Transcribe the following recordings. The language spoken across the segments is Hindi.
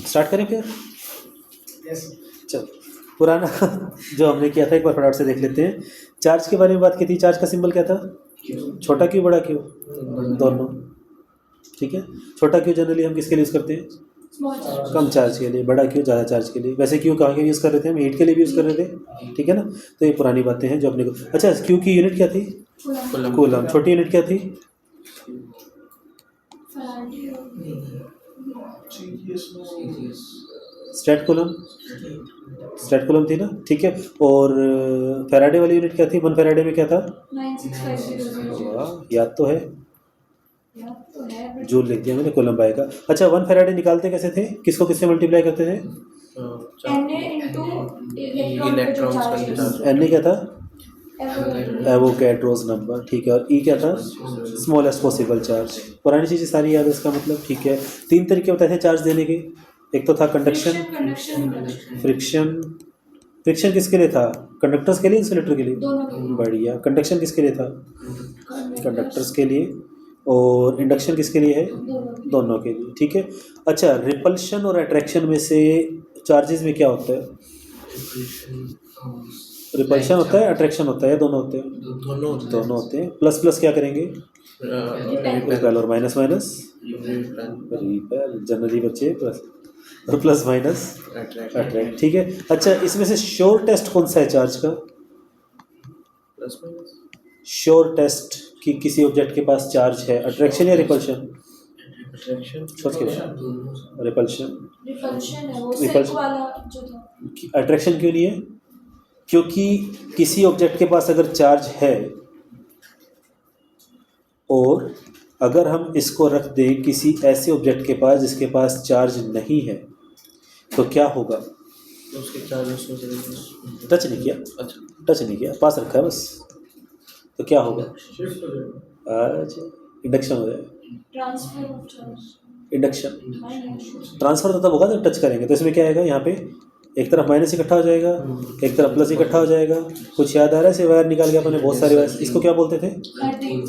स्टार्ट करें फिर? यस। चल, पुराना जो हमने किया था एक बार फटाफट से देख लेते हैं। चार्ज के बारे में बात की थी। चार्ज का सिंबल क्या था? छोटा क्यू बड़ा क्यू, दोनों। ठीक है, छोटा क्यू जनरली हम किसके लिए यूज़ करते हैं? कम चार्ज के लिए। बड़ा क्यू ज़्यादा चार्ज के लिए। वैसे क्यू कहाँ के यूज़ कर रहे थे हम? हीट के लिए भी यूज़ कर रहे थे, ठीक है ना। तो ये पुरानी बातें हैं जो अपने को। अच्छा, क्यू की यूनिट क्या थी? कूलम। छोटी यूनिट क्या थी? State coulomb. स्टेट कूलम थी ना, ठीक है। और फैराडे वाली यूनिट क्या थी? 1 फैराडे में क्या था? 96500। याद तो है, तो है जूल लिख दिया मैंने, कूलम आएगा। अच्छा, 1 फैराडे निकालते कैसे थे? किसको किससे मल्टीप्लाई करते थे? Na into इलेक्ट्रॉन का जो चार्ज एन ए क्या था? है एवोगैड्रोस नंबर, ठीक है। और ई क्या था? Smallest possible charge. पुरानी चीज़ें सारी याद है, इसका मतलब, ठीक है। 3 तरीके बताए थे चार्ज देने के। एक तो था कंडक्शन, फ्रिक्शन। फ्रिक्शन किसके लिए था? कंडक्टर्स के लिए, इंसुलेटर के लिए? दोनों के लिए। बढ़िया। कंडक्शन किसके लिए था? कंडक्टर्स के लिए। और इंडक्शन किसके लिए है? दोनों के लिए, ठीक है। अच्छा, रिपल्शन और अट्रैक्शन में से चार्जेस में क्या होता है? रिपल्शन होता है, अट्रैक्शन होता है, दोनों होते हैं? दोनों होते हैं। प्लस प्लस क्या करेंगे? रिपेल। और माइनस माइनस रिपेल। जनरली बच्चे प्लस और प्लस माइनस अट्रैक्ट, ठीक है। अच्छा, इसमें से श्योर टेस्ट कौन सा है चार्ज का? श्योर टेस्ट कि किसी ऑब्जेक्ट के पास चार्ज है, अट्रैक्शन या रिपल्शन? सोच के, रिपल्शन। रिपल्शन है वो सिल्क वाला जो था। अट्रैक्शन क्यों नहीं है? क्योंकि किसी ऑब्जेक्ट के पास अगर चार्ज है और अगर हम इसको रख दें किसी ऐसे ऑब्जेक्ट के पास जिसके पास चार्ज नहीं है, तो क्या होगा? तो उसके चार्जेस हो जाएंगे। टच नहीं किया, अच्छा, टच नहीं किया, पास रखा है बस, तो क्या होगा? शिफ्ट हो जाएगा। अच्छा, इंडक्शन हो जाएगा। Transfer of charge. Induction. Transfer तो तब होगा जब टच करेंगे। तो इसमें क्या आएगा? यहाँ पे एक तरफ माइनस इकट्ठा हो जाएगा, एक तरफ प्लस इकट्ठा हो जाएगा। कुछ याद आ रहा है? से वायर निकाल के अपने बहुत सारे वायर, इसको क्या बोलते थे?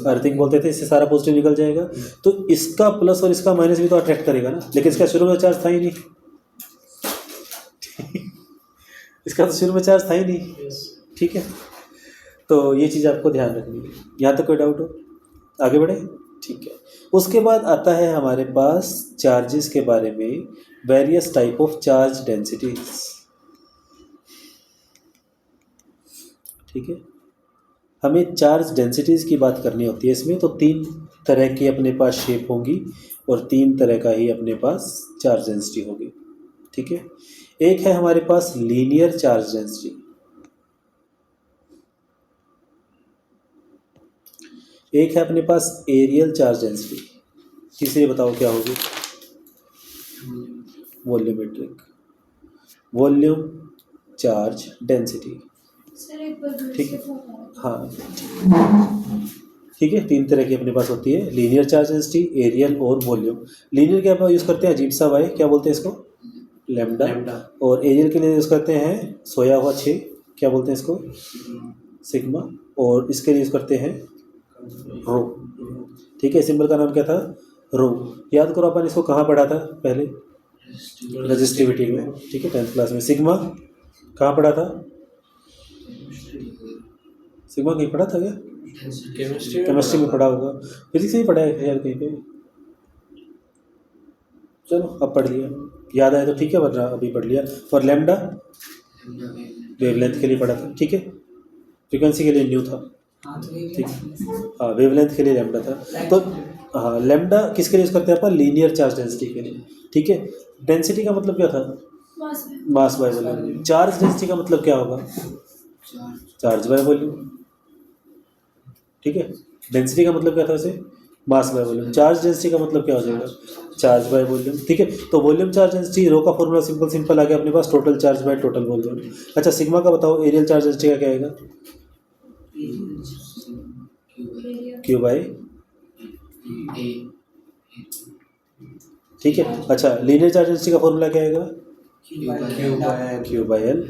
अर्थिंग बोलते थे। इससे सारा पॉजिटिव निकल जाएगा। तो इसका प्लस और इसका माइनस भी तो अट्रैक्ट करेगा ना, लेकिन इसका शुरू में चार्ज था ही नहीं। इसका तो शुरू में चार्ज था ही नहीं, ठीक है। तो ये चीज़ आपको ध्यान रखनी है। यहाँ तक कोई डाउट हो? आगे बढ़े, ठीक है। उसके बाद आता है हमारे पास चार्जेस के बारे में, various type of charge densities, ठीक है। हमें चार्ज डेंसिटीज़ की बात करनी होती है इसमें। तो 3 तरह की अपने पास शेप होंगी और 3 तरह का ही अपने पास चार्ज डेंसिटी होगी, ठीक है। एक है हमारे पास लीनियर चार्ज डेंसिटी, एक है अपने पास एरियल चार्ज डेंसिटी। तीसरी बताओ क्या होगी? Volumetric, volume charge density, sir एक बार ठीक है। हाँ, ठीक है। 3 तरह की अपने पास होती है, लीनियर चार्ज डेंसिटी, एरियल और वॉल्यूम। लीनियर क्या आप यूज़ करते हैं? अजीब सा वाई, क्या बोलते हैं इसको? लैम्डा। और एरियल के लिए यूज़ करते हैं सोया हुआ 6, क्या बोलते हैं इसको? सिग्मा। और इसके लिए यूज़ करते हैं रो, ठीक है। सिंबल का नाम क्या था? रो। याद करो अपन इसको कहाँ पढ़ा था पहले? रेजिस्टिविटी में, ठीक है, 10th क्लास में। सिग्मा कहाँ पढ़ा था? सिग्मा कहीं पढ़ा था क्या? केमिस्ट्री में पढ़ा होगा, फिजिक्स में ही पढ़ा है यार कहीं पे। चलो अब पढ़ लिया, याद आया तो ठीक है, वरना अभी पढ़ लिया। और लैम्डा वेवलेंथ के लिए पढ़ा था, ठीक है। फ्रीक्वेंसी के लिए न्यू था, ठीक। हाँ, वेवलेंथ के लिए लैम्डा था। तो हाँ, लैम्डा किसके लिए यूज़ करते हैं अपन? लीनियर चार्ज डेंसिटी के लिए, ठीक है। डेंसिटी का मतलब क्या था? Mass by volume. Charge density का मतलब क्या होगा? चार्ज बाय वॉल्यूम, ठीक है। डेंसिटी का मतलब क्या था वैसे? Mass by volume. Charge density का मतलब क्या हो जाएगा? चार्ज बाय वॉल्यूम, ठीक है। तो वॉल्यूम चार्ज डेंसिटी, रो का फॉर्मूला सिंपल आ गया अपने पास, total charge by total volume. अच्छा, सिग्मा का बताओ, एरियल चार्ज डेंसिटी का क्या आएगा? क्यू बाय, ठीक है। अच्छा, लीनियर चार्ज डेंसिटी का फॉर्मूला क्या आएगा? क्यू बाय एल,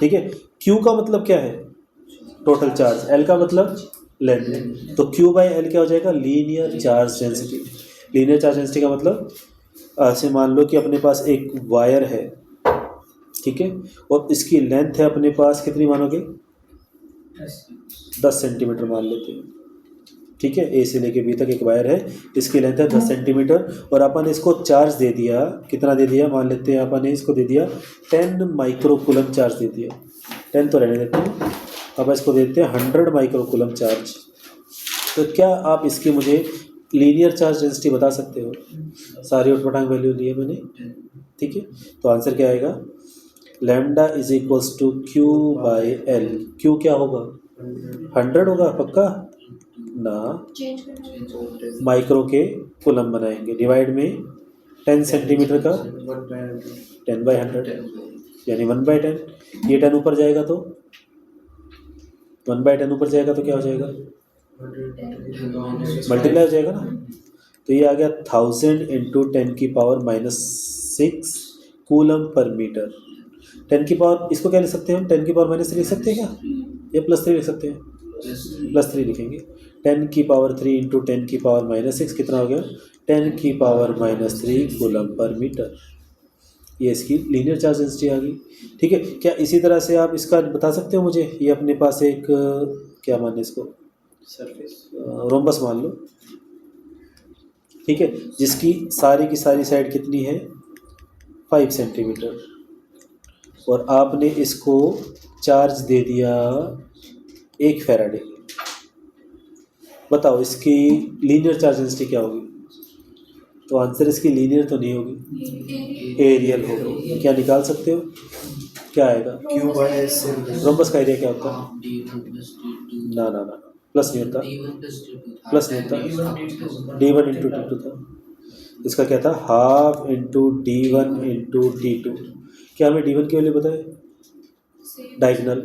ठीक है। क्यू का मतलब क्या है? Total charge. एल का मतलब लेंथ। तो क्यू बाय एल क्या हो जाएगा? Linear charge density. Linear charge density का मतलब ऐसे मान लो कि अपने पास एक वायर है, ठीक है, और इसकी लेंथ है अपने पास कितनी मानोगे, 10 सेंटीमीटर मान लेते हैं, ठीक है। ए से लेके बी तक एक वायर है, इसकी लेंथ है 10 सेंटीमीटर, और अपन इसको चार्ज दे दिया, कितना दे दिया, मान लेते हैं अपन ने इसको दे दिया 10 माइक्रोकूलम चार्ज दे दिया, 10 तो रहने देते हैं, अब इसको देते हैं 100 माइक्रोकूलम चार्ज। तो क्या आप इसकी मुझे लीनियर चार्ज डेंसिटी बता सकते हो? सारी उठपटांग वैल्यू लिए मैंने, ठीक है। तो आंसर क्या आएगा, lambda is equals to Q by L. Q क्या होगा, 100 होगा पक्का ना, चेंज करना माइक्रो के कूलम बनाएंगे, डिवाइड में 10 सेंटीमीटर का 10/100 यानी 1/10। ये 10 ऊपर जाएगा तो 1/10 ऊपर जाएगा तो क्या हो जाएगा, मल्टीप्लाई हो जाएगा ना। तो ये आ गया 1000 इंटू 10⁻⁻6 कूलम पर मीटर। 10 की पावर, इसको क्या लिख सकते हैं हम, 10⁻³ लिख सकते हैं क्या, या +3 लिख सकते हैं, +3 लिखेंगे। 10⁻³ इंटू 10⁻⁻6 कितना हो गया, 10⁻³ कूलम पर मीटर। ये इसकी लीनियर चार्ज डेंसिटी आ गई, ठीक है। क्या इसी तरह से आप इसका बता सकते हो मुझे, ये अपने पास एक क्या माने इसको, सरफेस रोम्बस मान लो, ठीक है, जिसकी सारी की सारी साइड कितनी है, 5 सेंटीमीटर, और आपने इसको चार्ज दे दिया 1 फैराडे। बताओ इसकी लीनियर चार्ज डेंसिटी क्या होगी? तो आंसर इसकी लीनियर तो नहीं होगी, एरियल होगी। क्या निकाल सकते हो, क्या आएगा, क्यू बाय एस से रोम्बस का एरिया क्या होता है, ना ना ना, प्लस नहीं होता, प्लस नहीं होता, D1 इंटू D2 था, इसका क्या था, half into D1 into D2। क्या हमें D1 की वैल्यू पता है, डायगनल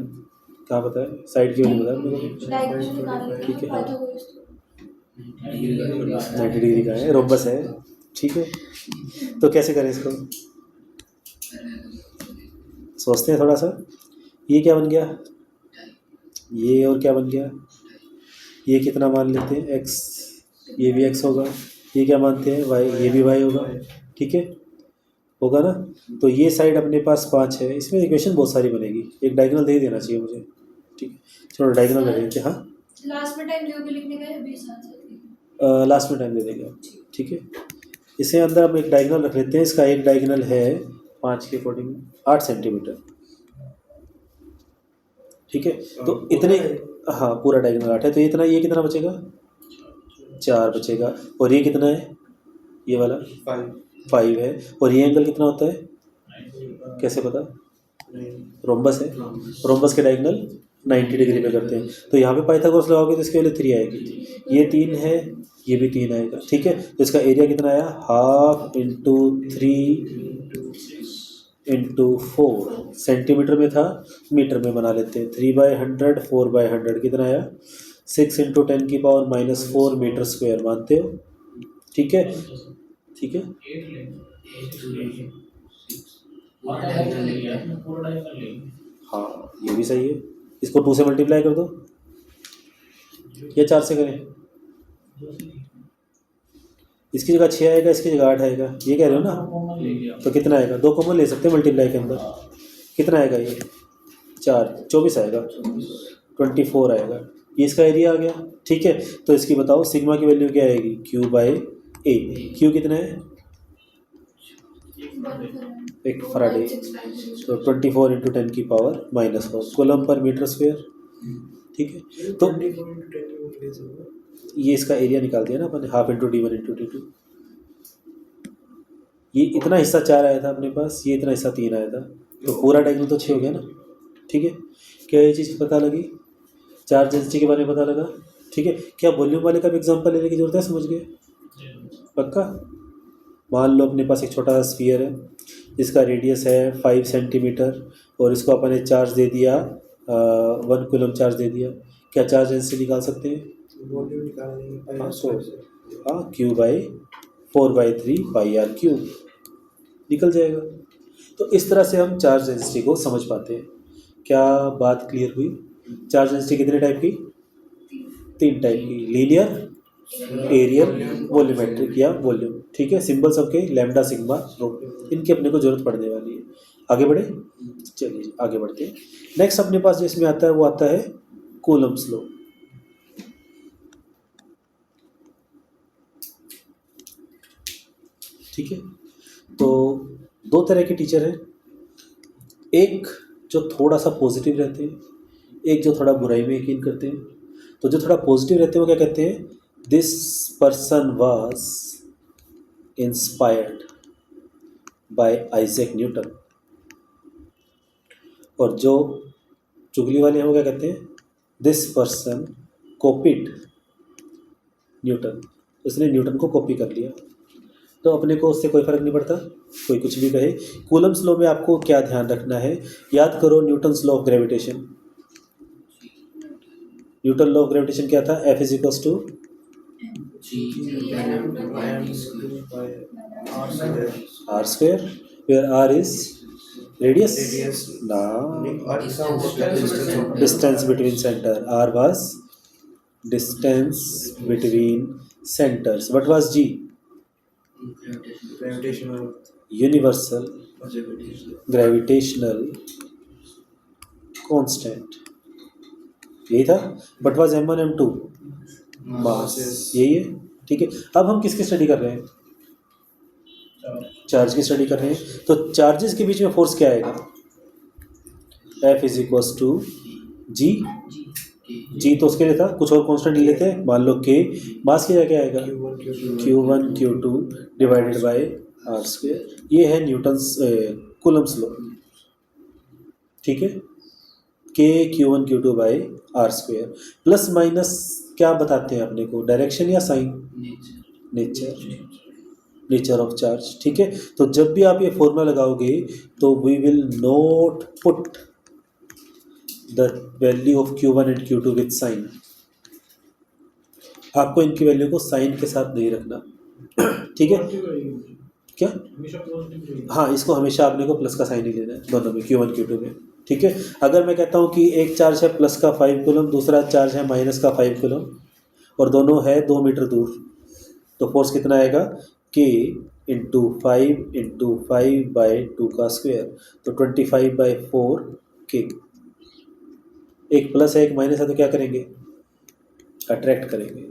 कहाँ पता है, साइड की वैल्यू पता है मेरे को, ठीक है, हाँ 90 डिग्री का है, रोम्बस है, ठीक है। तो कैसे करें इसको, सोचते हैं थोड़ा सा। ये क्या बन गया, ये और क्या बन गया, ये कितना मान लेते हैं x, ये भी x होगा, ये क्या मानते हैं y, ये भी y होगा, ठीक है, होगा ना। तो ये साइड अपने पास 5 है, इसमें इक्वेशन बहुत सारी बनेगी, एक डायगोनल दे देना चाहिए मुझे, ठीक है, चलो डायगोनल रख लेते हैं। हाँ लास्ट में टाइम दोगे लिखने का, अभी साथ लास्ट में टाइम दे देंगे, ठीक है। इसे अंदर हम एक डायगोनल रख लेते हैं, इसका एक डायगोनल है 5 के अकॉर्डिंग 8 सेंटीमीटर, ठीक है। तो इतने, हाँ पूरा डायगोनल 8 है, तो इतना, ये कितना बचेगा, 4 बचेगा, और ये कितना है, ये वाला 5 है, और ये एंगल कितना होता है, कैसे पता, रोम्बस है, रोम्बस के डायगोनल 90 डिग्री पे करते हैं, तो यहाँ पे पाइथागोरस लगाओगे तो इसके वैल्यू 3 आएगी, ये 3 है, ये भी 3 आएगा, ठीक है। तो इसका एरिया कितना आया, हाफ इंटू 3 इंटू 4, सेंटीमीटर में था, मीटर में बना लेते हैं, 3/100 4/100 कितना आया, 6 इंटू 10⁻⁻4 मीटर स्क्वायर मानते हो, ठीक है, ठीक है। हाँ ये भी सही है, इसको 2 से मल्टीप्लाई कर दो या 4 से करें, इसकी जगह 6 आएगा, इसकी जगह 8 आएगा, ये कह रहे हो ना, तो कितना आएगा, 2 कॉमन ले सकते हैं मल्टीप्लाई के अंदर, कितना आएगा ये 4, 24 आएगा, 24 आएगा, ये इसका एरिया आ गया, ठीक है। तो इसकी बताओ सिग्मा की वैल्यू क्या आएगी, Q बाई ए, Q कितना है, 1 फराडे, तो 24 इंटू 10⁻⁻4 कूलम पर मीटर स्क्वायर, ठीक है। तो ये इसका एरिया निकाल दिया ना अपन ने, half into D1 into D2। ये इतना हिस्सा 4 आया था अपने पास, ये इतना हिस्सा 3 आया था, तो पूरा डायगोनल तो 6 हो गया ना, ठीक है। क्या ये चीज़ पता लगी, चार्ज डेंसिटी के बारे में पता लगा, ठीक है। क्या वॉल्यूम वाले का भी एग्जांपल लेने की जरूरत है, समझ गए पक्का। मान लो अपने पास एक छोटा सा स्फीयर है, जिसका रेडियस है 5 सेंटीमीटर, और इसको अपन ने चार्ज दे दिया 1 कूलम चार्ज दे दिया, क्या चार्ज डेंसिटी निकाल सकते हैं, वॉल्यूम निकालेंगे, हाँ Q/4/3πr³ निकल जाएगा। तो इस तरह से हम चार्ज डेंसिटी को समझ पाते हैं। क्या बात क्लियर हुई? चार्ज डेंसिटी कितने टाइप की, 3 टाइप की, लीनियर, एरियल, वॉल्यूमेट्रिक या वॉल्यूम। ठीक है, सिंबल सबके लैम्डा सिग्मा रो, इनकी अपने को जरूरत पड़ने वाली है। आगे बढ़े, चलिए आगे बढ़ते हैं। नेक्स्ट अपने पास जो इसमें आता है वो आता है कूलम्स लॉ। ठीक है, तो दो तरह के टीचर हैं, एक जो थोड़ा सा पॉजिटिव रहते हैं, एक जो थोड़ा बुराई में यकीन करते हैं। तो जो थोड़ा पॉजिटिव रहते हैं वो क्या कहते हैं, this person was inspired by Isaac Newton. और जो चुगली वाले हैं वो क्या कहते हैं, दिस पर्सन कॉपीड न्यूटन, उसने न्यूटन को कॉपी कर लिया। तो अपने को उससे कोई फ़र्क नहीं पड़ता, कोई कुछ भी कहे। कूलम्स लॉ में आपको क्या ध्यान रखना है, याद करो Newton's law of gravitation. Newton law of gravitation क्या था, F is equals to r square, where r is radius ना, distance between centre, r was distance between centres, what was G, Gravitational universal gravitational constant, यही था। व्हाट वाज m1 m2 मास, यही है। ठीक है, अब हम किसकी स्टडी कर रहे हैं, चार्ज की स्टडी कर रहे हैं। तो चार्जेस के बीच में फोर्स क्या आएगा, F इज इक्वल्स टू जी, जी तो उसके लिए था, कुछ और कांस्टेंट ले लेते हैं, मान लो K, मास की जगह क्या आएगा Q1 Q2 divided by R square. ये है न्यूटन्स कूलम्स लॉ। ठीक है, K Q1 Q2 by R square. Plus minus क्या बताते हैं अपने को, डायरेक्शन या साइन, नेचर ऑफ चार्ज। ठीक है, तो जब भी आप ये फॉर्मूला लगाओगे तो we will not put the value of Q1 and Q2 with sign. आपको इनकी वैल्यू को साइन के साथ नहीं रखना। ठीक है, क्या, हाँ इसको हमेशा आपने को प्लस का साइन ही लेना है दोनों में, Q1 Q2 में। ठीक है, अगर मैं कहता हूँ कि एक चार्ज है प्लस का 5 कूलम, दूसरा चार्ज है माइनस का 5 कूलम, और दोनों है 2 मीटर दूर, तो फोर्स कितना आएगा, K इंटू 5 बाई 2 का स्क्वायर, तो 25/4 K। एक प्लस है एक माइनस है तो क्या करेंगे, अट्रैक्ट करेंगे।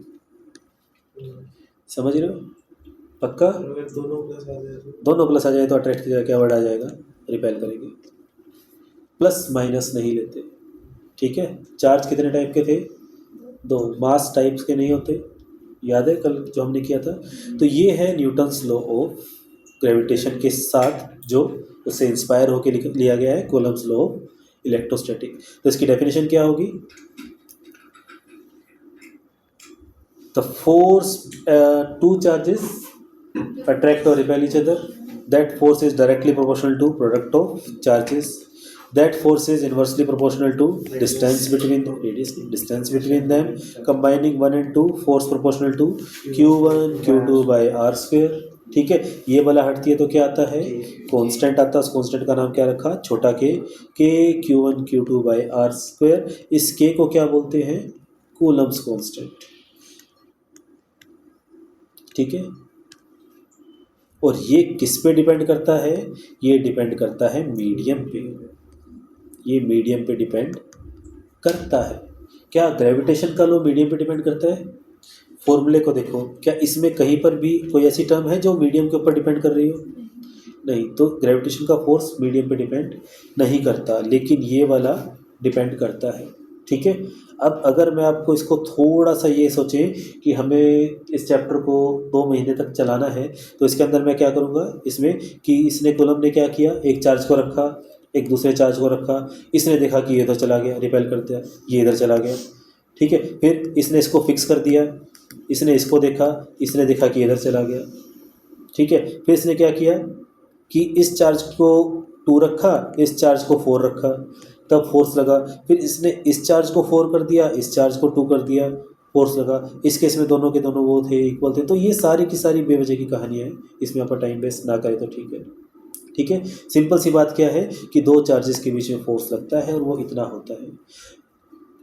समझ रहे हो, पक्का, दोनों प्लस आ जाए तो अट्रैक्ट की जगह क्या वर्ड आ जाएगा, रिपेल करेंगे। प्लस माइनस नहीं लेते। ठीक है, चार्ज कितने टाइप के थे, दो, मास टाइप्स के नहीं होते, याद है कल जो हमने किया था। तो ये है न्यूटन्स लॉ ऑफ ग्रेविटेशन के साथ जो उससे इंस्पायर होकर लिया गया है, कूलम्स लॉ ऑफ इलेक्ट्रोस्टैटिक। तो इसकी डेफिनेशन क्या होगी, the force two charges attract or repel each other, that force is directly proportional to product of charges, that force is inversely proportional to distance between the distance between them, combining 1 and 2, force proportional to Q1 Q2 by R square। ठीक है, ये वाला हटती है तो क्या आता है, कांस्टेंट आता है, उस कांस्टेंट का नाम क्या रखा, छोटा K Q1 Q2 by R square। इस K को क्या बोलते हैं, कूलम्स कांस्टेंट। ठीक है, और ये किस पे डिपेंड करता है, ये डिपेंड करता है मीडियम पे, ये मीडियम पे डिपेंड करता है। क्या ग्रेविटेशन का लॉ मीडियम पे डिपेंड करता है, फॉर्मूले को देखो, क्या इसमें कहीं पर भी कोई ऐसी टर्म है जो मीडियम के ऊपर डिपेंड कर रही हो, नहीं। तो ग्रेविटेशन का फोर्स मीडियम पे डिपेंड नहीं करता, लेकिन ये वाला डिपेंड करता है। ठीक है, अब अगर मैं आपको इसको थोड़ा सा ये सोचें कि हमें इस चैप्टर को 2 महीने तक चलाना है, तो इसके अंदर मैं क्या करूँगा इसमें कि इसने कॉलम ने क्या किया, एक चार्ज को रखा, एक दूसरे चार्ज को रखा, इसने देखा कि ये इधर चला गया, रिपेल करते हैं, ये इधर चला गया। ठीक है, फिर इसने इसको फिक्स कर दिया, इसने इसको देखा, इसने देखा कि इधर चला गया। ठीक है, फिर इसने क्या किया कि इस चार्ज को 2 रखा, इस चार्ज को 4 रखा, तब फोर्स लगा। फिर इसने इस चार्ज को 4 कर दिया, इस चार्ज को 2 कर दिया, फोर्स लगा। इस केस में दोनों के दोनों वो थे, इक्वल थे। तो ये सारी की सारी बेवजह की कहानियाँ हैं, इसमें आप टाइम वेस्ट ना करें तो ठीक है। ठीक है, सिंपल सी बात क्या है कि 2 चार्जेस के बीच में फोर्स लगता है और वो इतना होता है।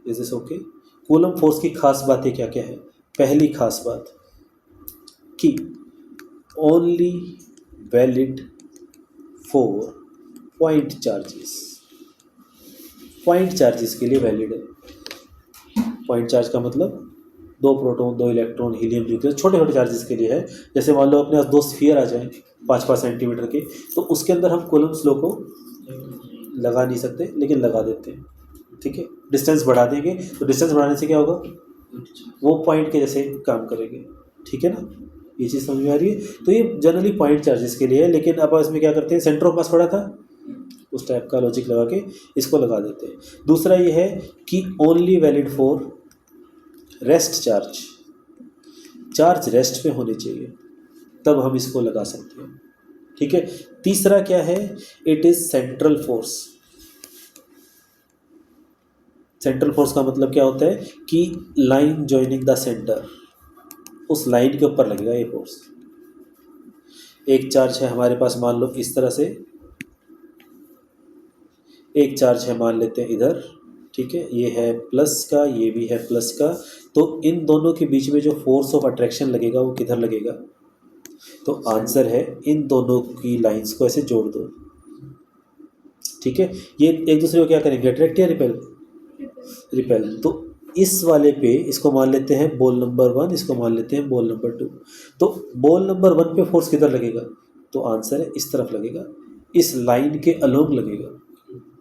Is this okay. Coulomb force की खास बातें क्या क्या है, पहली खास बात कि only valid for point charges. Point charges के लिए वैलिड है। पॉइंट चार्ज का मतलब 2 प्रोटॉन 2 इलेक्ट्रॉन हीलियम न्यूक्लियस, छोटे छोटे चार्जेस के लिए है। जैसे मान लो अपने पास 2 स्फीयर आ जाएं 5-5 सेंटीमीटर के, तो उसके अंदर हम कूलम्ब्स लॉ को लगा नहीं सकते, लेकिन लगा देते हैं। ठीक है, डिस्टेंस बढ़ा देंगे तो डिस्टेंस बढ़ाने से क्या होगा, वो पॉइंट के जैसे काम करेंगे। ठीक है ना, ये चीज़ समझ में आ रही है। तो ये जनरली पॉइंट चार्जेस के लिए है, लेकिन अब इसमें क्या करते हैं, सेंटर ऑफ मास पड़ा था, उस टाइप का लॉजिक लगा के इसको लगा देते हैं। दूसरा ये है कि only valid for rest charge, charge rest पे होने चाहिए, तब हम इसको लगा सकते हैं। ठीक है। तीसरा क्या है, it is central force. Central force का मतलब क्या होता है कि लाइन जॉइनिंग द सेंटर, उस लाइन के ऊपर लगेगा ये फोर्स। एक चार्ज है हमारे पास, मान लो इस तरह से, एक चार्ज है मान लेते हैं इधर। ठीक है, ये है प्लस का, ये भी है प्लस का, तो इन दोनों के बीच में जो फोर्स ऑफ अट्रैक्शन लगेगा वो किधर लगेगा, तो आंसर है इन दोनों की लाइंस को ऐसे जोड़ दो। ठीक है, ये एक दूसरे को क्या करेंगे, अट्रैक्ट या रिपेल, रिपेल। तो इस वाले पे इसको मान लेते हैं बॉल नंबर 1, इसको मान लेते हैं बॉल नंबर 2। तो बॉल नंबर 1 पे फोर्स किधर लगेगा, तो आंसर है इस तरफ लगेगा, इस लाइन के अलोंग लगेगा।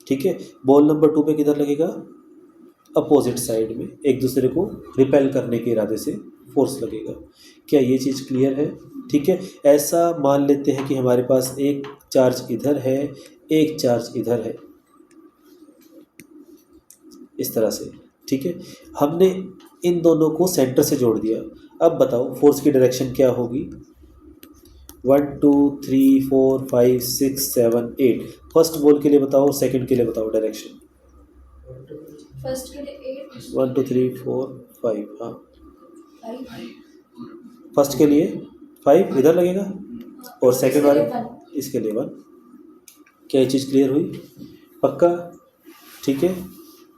ठीक है, बॉल नंबर 2 पे किधर लगेगा, अपोजिट साइड में, एक दूसरे को रिपेल करने के इरादे से फोर्स लगेगा। क्या ये चीज़ क्लियर है। ठीक है, ऐसा मान लेते हैं कि हमारे पास एक चार्ज इधर है, एक चार्ज इधर है, इस तरह से। ठीक है, हमने इन दोनों को सेंटर से जोड़ दिया। अब बताओ फोर्स की डायरेक्शन क्या होगी, 1 2 3 4 5 6 7 8। फर्स्ट बॉल के लिए बताओ, सेकंड के लिए बताओ डायरेक्शन। फर्स्ट के लिए 8, 1 2 3 4 5, हाँ 5, फर्स्ट के लिए 5 इधर लगेगा, और सेकंड वाले इसके लिए 1। क्या ये चीज़ क्लियर हुई, पक्का। ठीक है,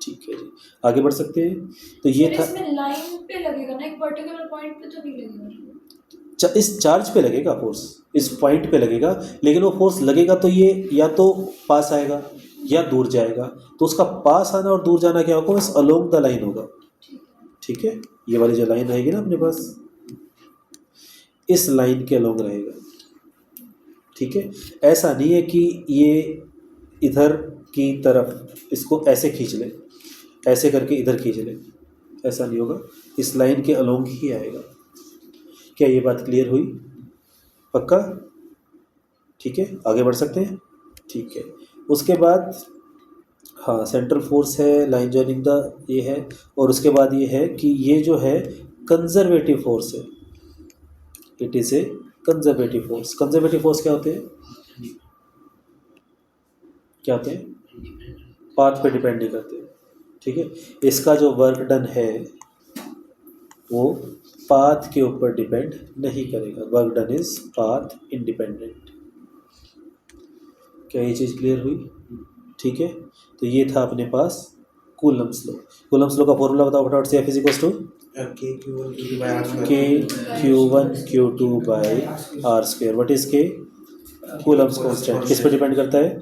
ठीक है जी, आगे बढ़ सकते हैं। तो ये था, इसमें लाइन पे लगेगा ना, एक पर्टिकुलर पॉइंट पे तो नहीं लगेगा। इस चार्ज पे लगेगा फोर्स, इस पॉइंट पे लगेगा, लेकिन वो फोर्स लगेगा तो ये या तो पास आएगा या दूर जाएगा। तो उसका पास आना और दूर जाना क्या होगा, बस अलोंग द लाइन होगा। ठीक है, ये वाली जो लाइन रहेगी ना अपने पास, इस लाइन के अलोंग रहेगा। ठीक है, ऐसा नहीं है कि ये इधर की तरफ इसको ऐसे खींच ले, ऐसे करके इधर खींच ले, ऐसा नहीं होगा, इस लाइन के अलोंग ही आएगा। क्या ये बात क्लियर हुई, पक्का। ठीक है, आगे बढ़ सकते हैं। ठीक है, उसके बाद हाँ सेंट्रल फोर्स है, लाइन जॉइनिंग द ये है, और उसके बाद ये है कि ये जो है कंजर्वेटिव फोर्स है, it is a conservative force. Conservative force क्या होते हैं, क्या होते हैं, पाथ पे डिपेंड नहीं करते। ठीक है, इसका जो वर्क डन है वो पाथ के ऊपर डिपेंड नहीं करेगा, work done is path independent. क्या ये चीज़ क्लियर हुई। ठीक है, तो ये था अपने पास कूलम्ब्स लॉ। कूलम्ब्स लॉ का फॉर्मूला बताओ फटाफट से, F is to K∗1Q2/R²। What is K, Coulomb's constant. किस पे डिपेंड करता है,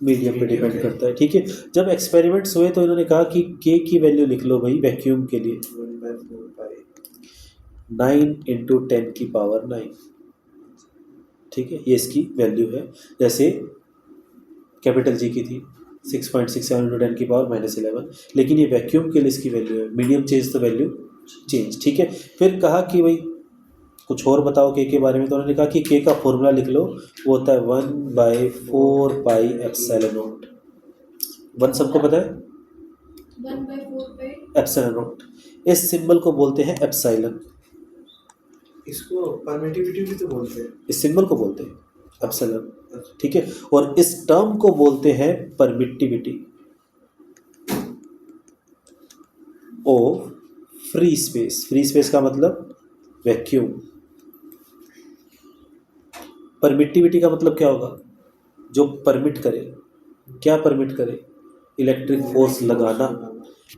मीडियम पे डिपेंड करता है। ठीक है, जब एक्सपेरिमेंट्स हुए तो इन्होंने कहा कि K की वैल्यू लिख लो भाई वैक्यूम के लिए, 9 × 10⁹। ठीक है, ये इसकी वैल्यू है। जैसे कैपिटल G की थी 6.67 × 10⁻⁻11, लेकिन ये वैक्यूम के लिए इसकी वैल्यू है। मीडियम चेंज तो वैल्यू चेंज। ठीक है, फिर कहा कि भाई कुछ और बताओ K के बारे में, तो उन्होंने कहा कि K का फॉर्मूला लिख लो, वो होता है 1/4πε0। 1 सबको पता है, 1/4πε0। इस सिंबल को बोलते हैं एप्सिलॉन, इसको परमिटिविटी भी तो बोलते हैं, इस सिंबल को बोलते हैं एप्सिलॉन। ठीक है, और इस टर्म को बोलते हैं permittivity of free space. Free space का मतलब वैक्यूम। परमिटिविटी का मतलब क्या होगा, जो परमिट करे। क्या परमिट करे, इलेक्ट्रिक फोर्स लगाना,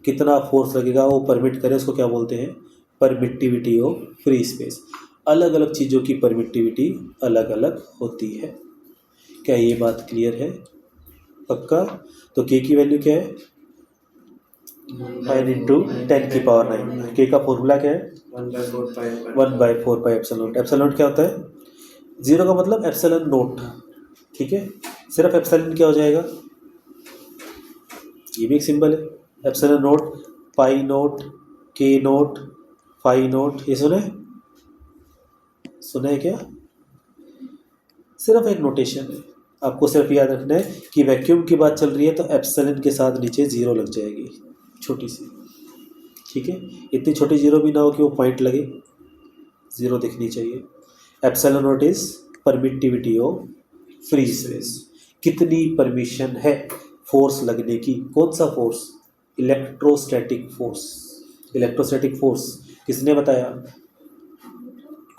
कितना फोर्स लगेगा वो परमिट करे, उसको क्या बोलते हैं, परमिटिविटी ऑफ फ्री स्पेस। अलग अलग चीज़ों की परमिटिविटी अलग अलग होती है। क्या ये बात क्लियर है? पक्का? तो के की वैल्यू क्या है? 9 इंटू 10⁹ के का फॉर्मूला क्या है? 1/4 pi epsilon naught. Epsilon not क्या होता है? जीरो का मतलब एप्सिलॉन नोट, ठीक है। सिर्फ एप्सिलॉन क्या हो जाएगा? ये भी एक सिंबल है, एप्सिलॉन नोट, पाई नोट, के नोट, फाई नोट। ये सुने सुना है क्या? सिर्फ एक नोटेशन है, आपको सिर्फ याद रखना है कि वैक्यूम की बात चल रही है तो एप्सिलॉन के साथ नीचे जीरो लग जाएगी, छोटी सी, ठीक है। इतनी छोटी जीरो भी ना हो कि वो पॉइंट लगे, जीरो दिखनी चाहिए। Epsilon not is permittivity of free space. कितनी परमिशन है फोर्स लगने की? कौन सा force? Electrostatic force. Electrostatic force किसने बताया?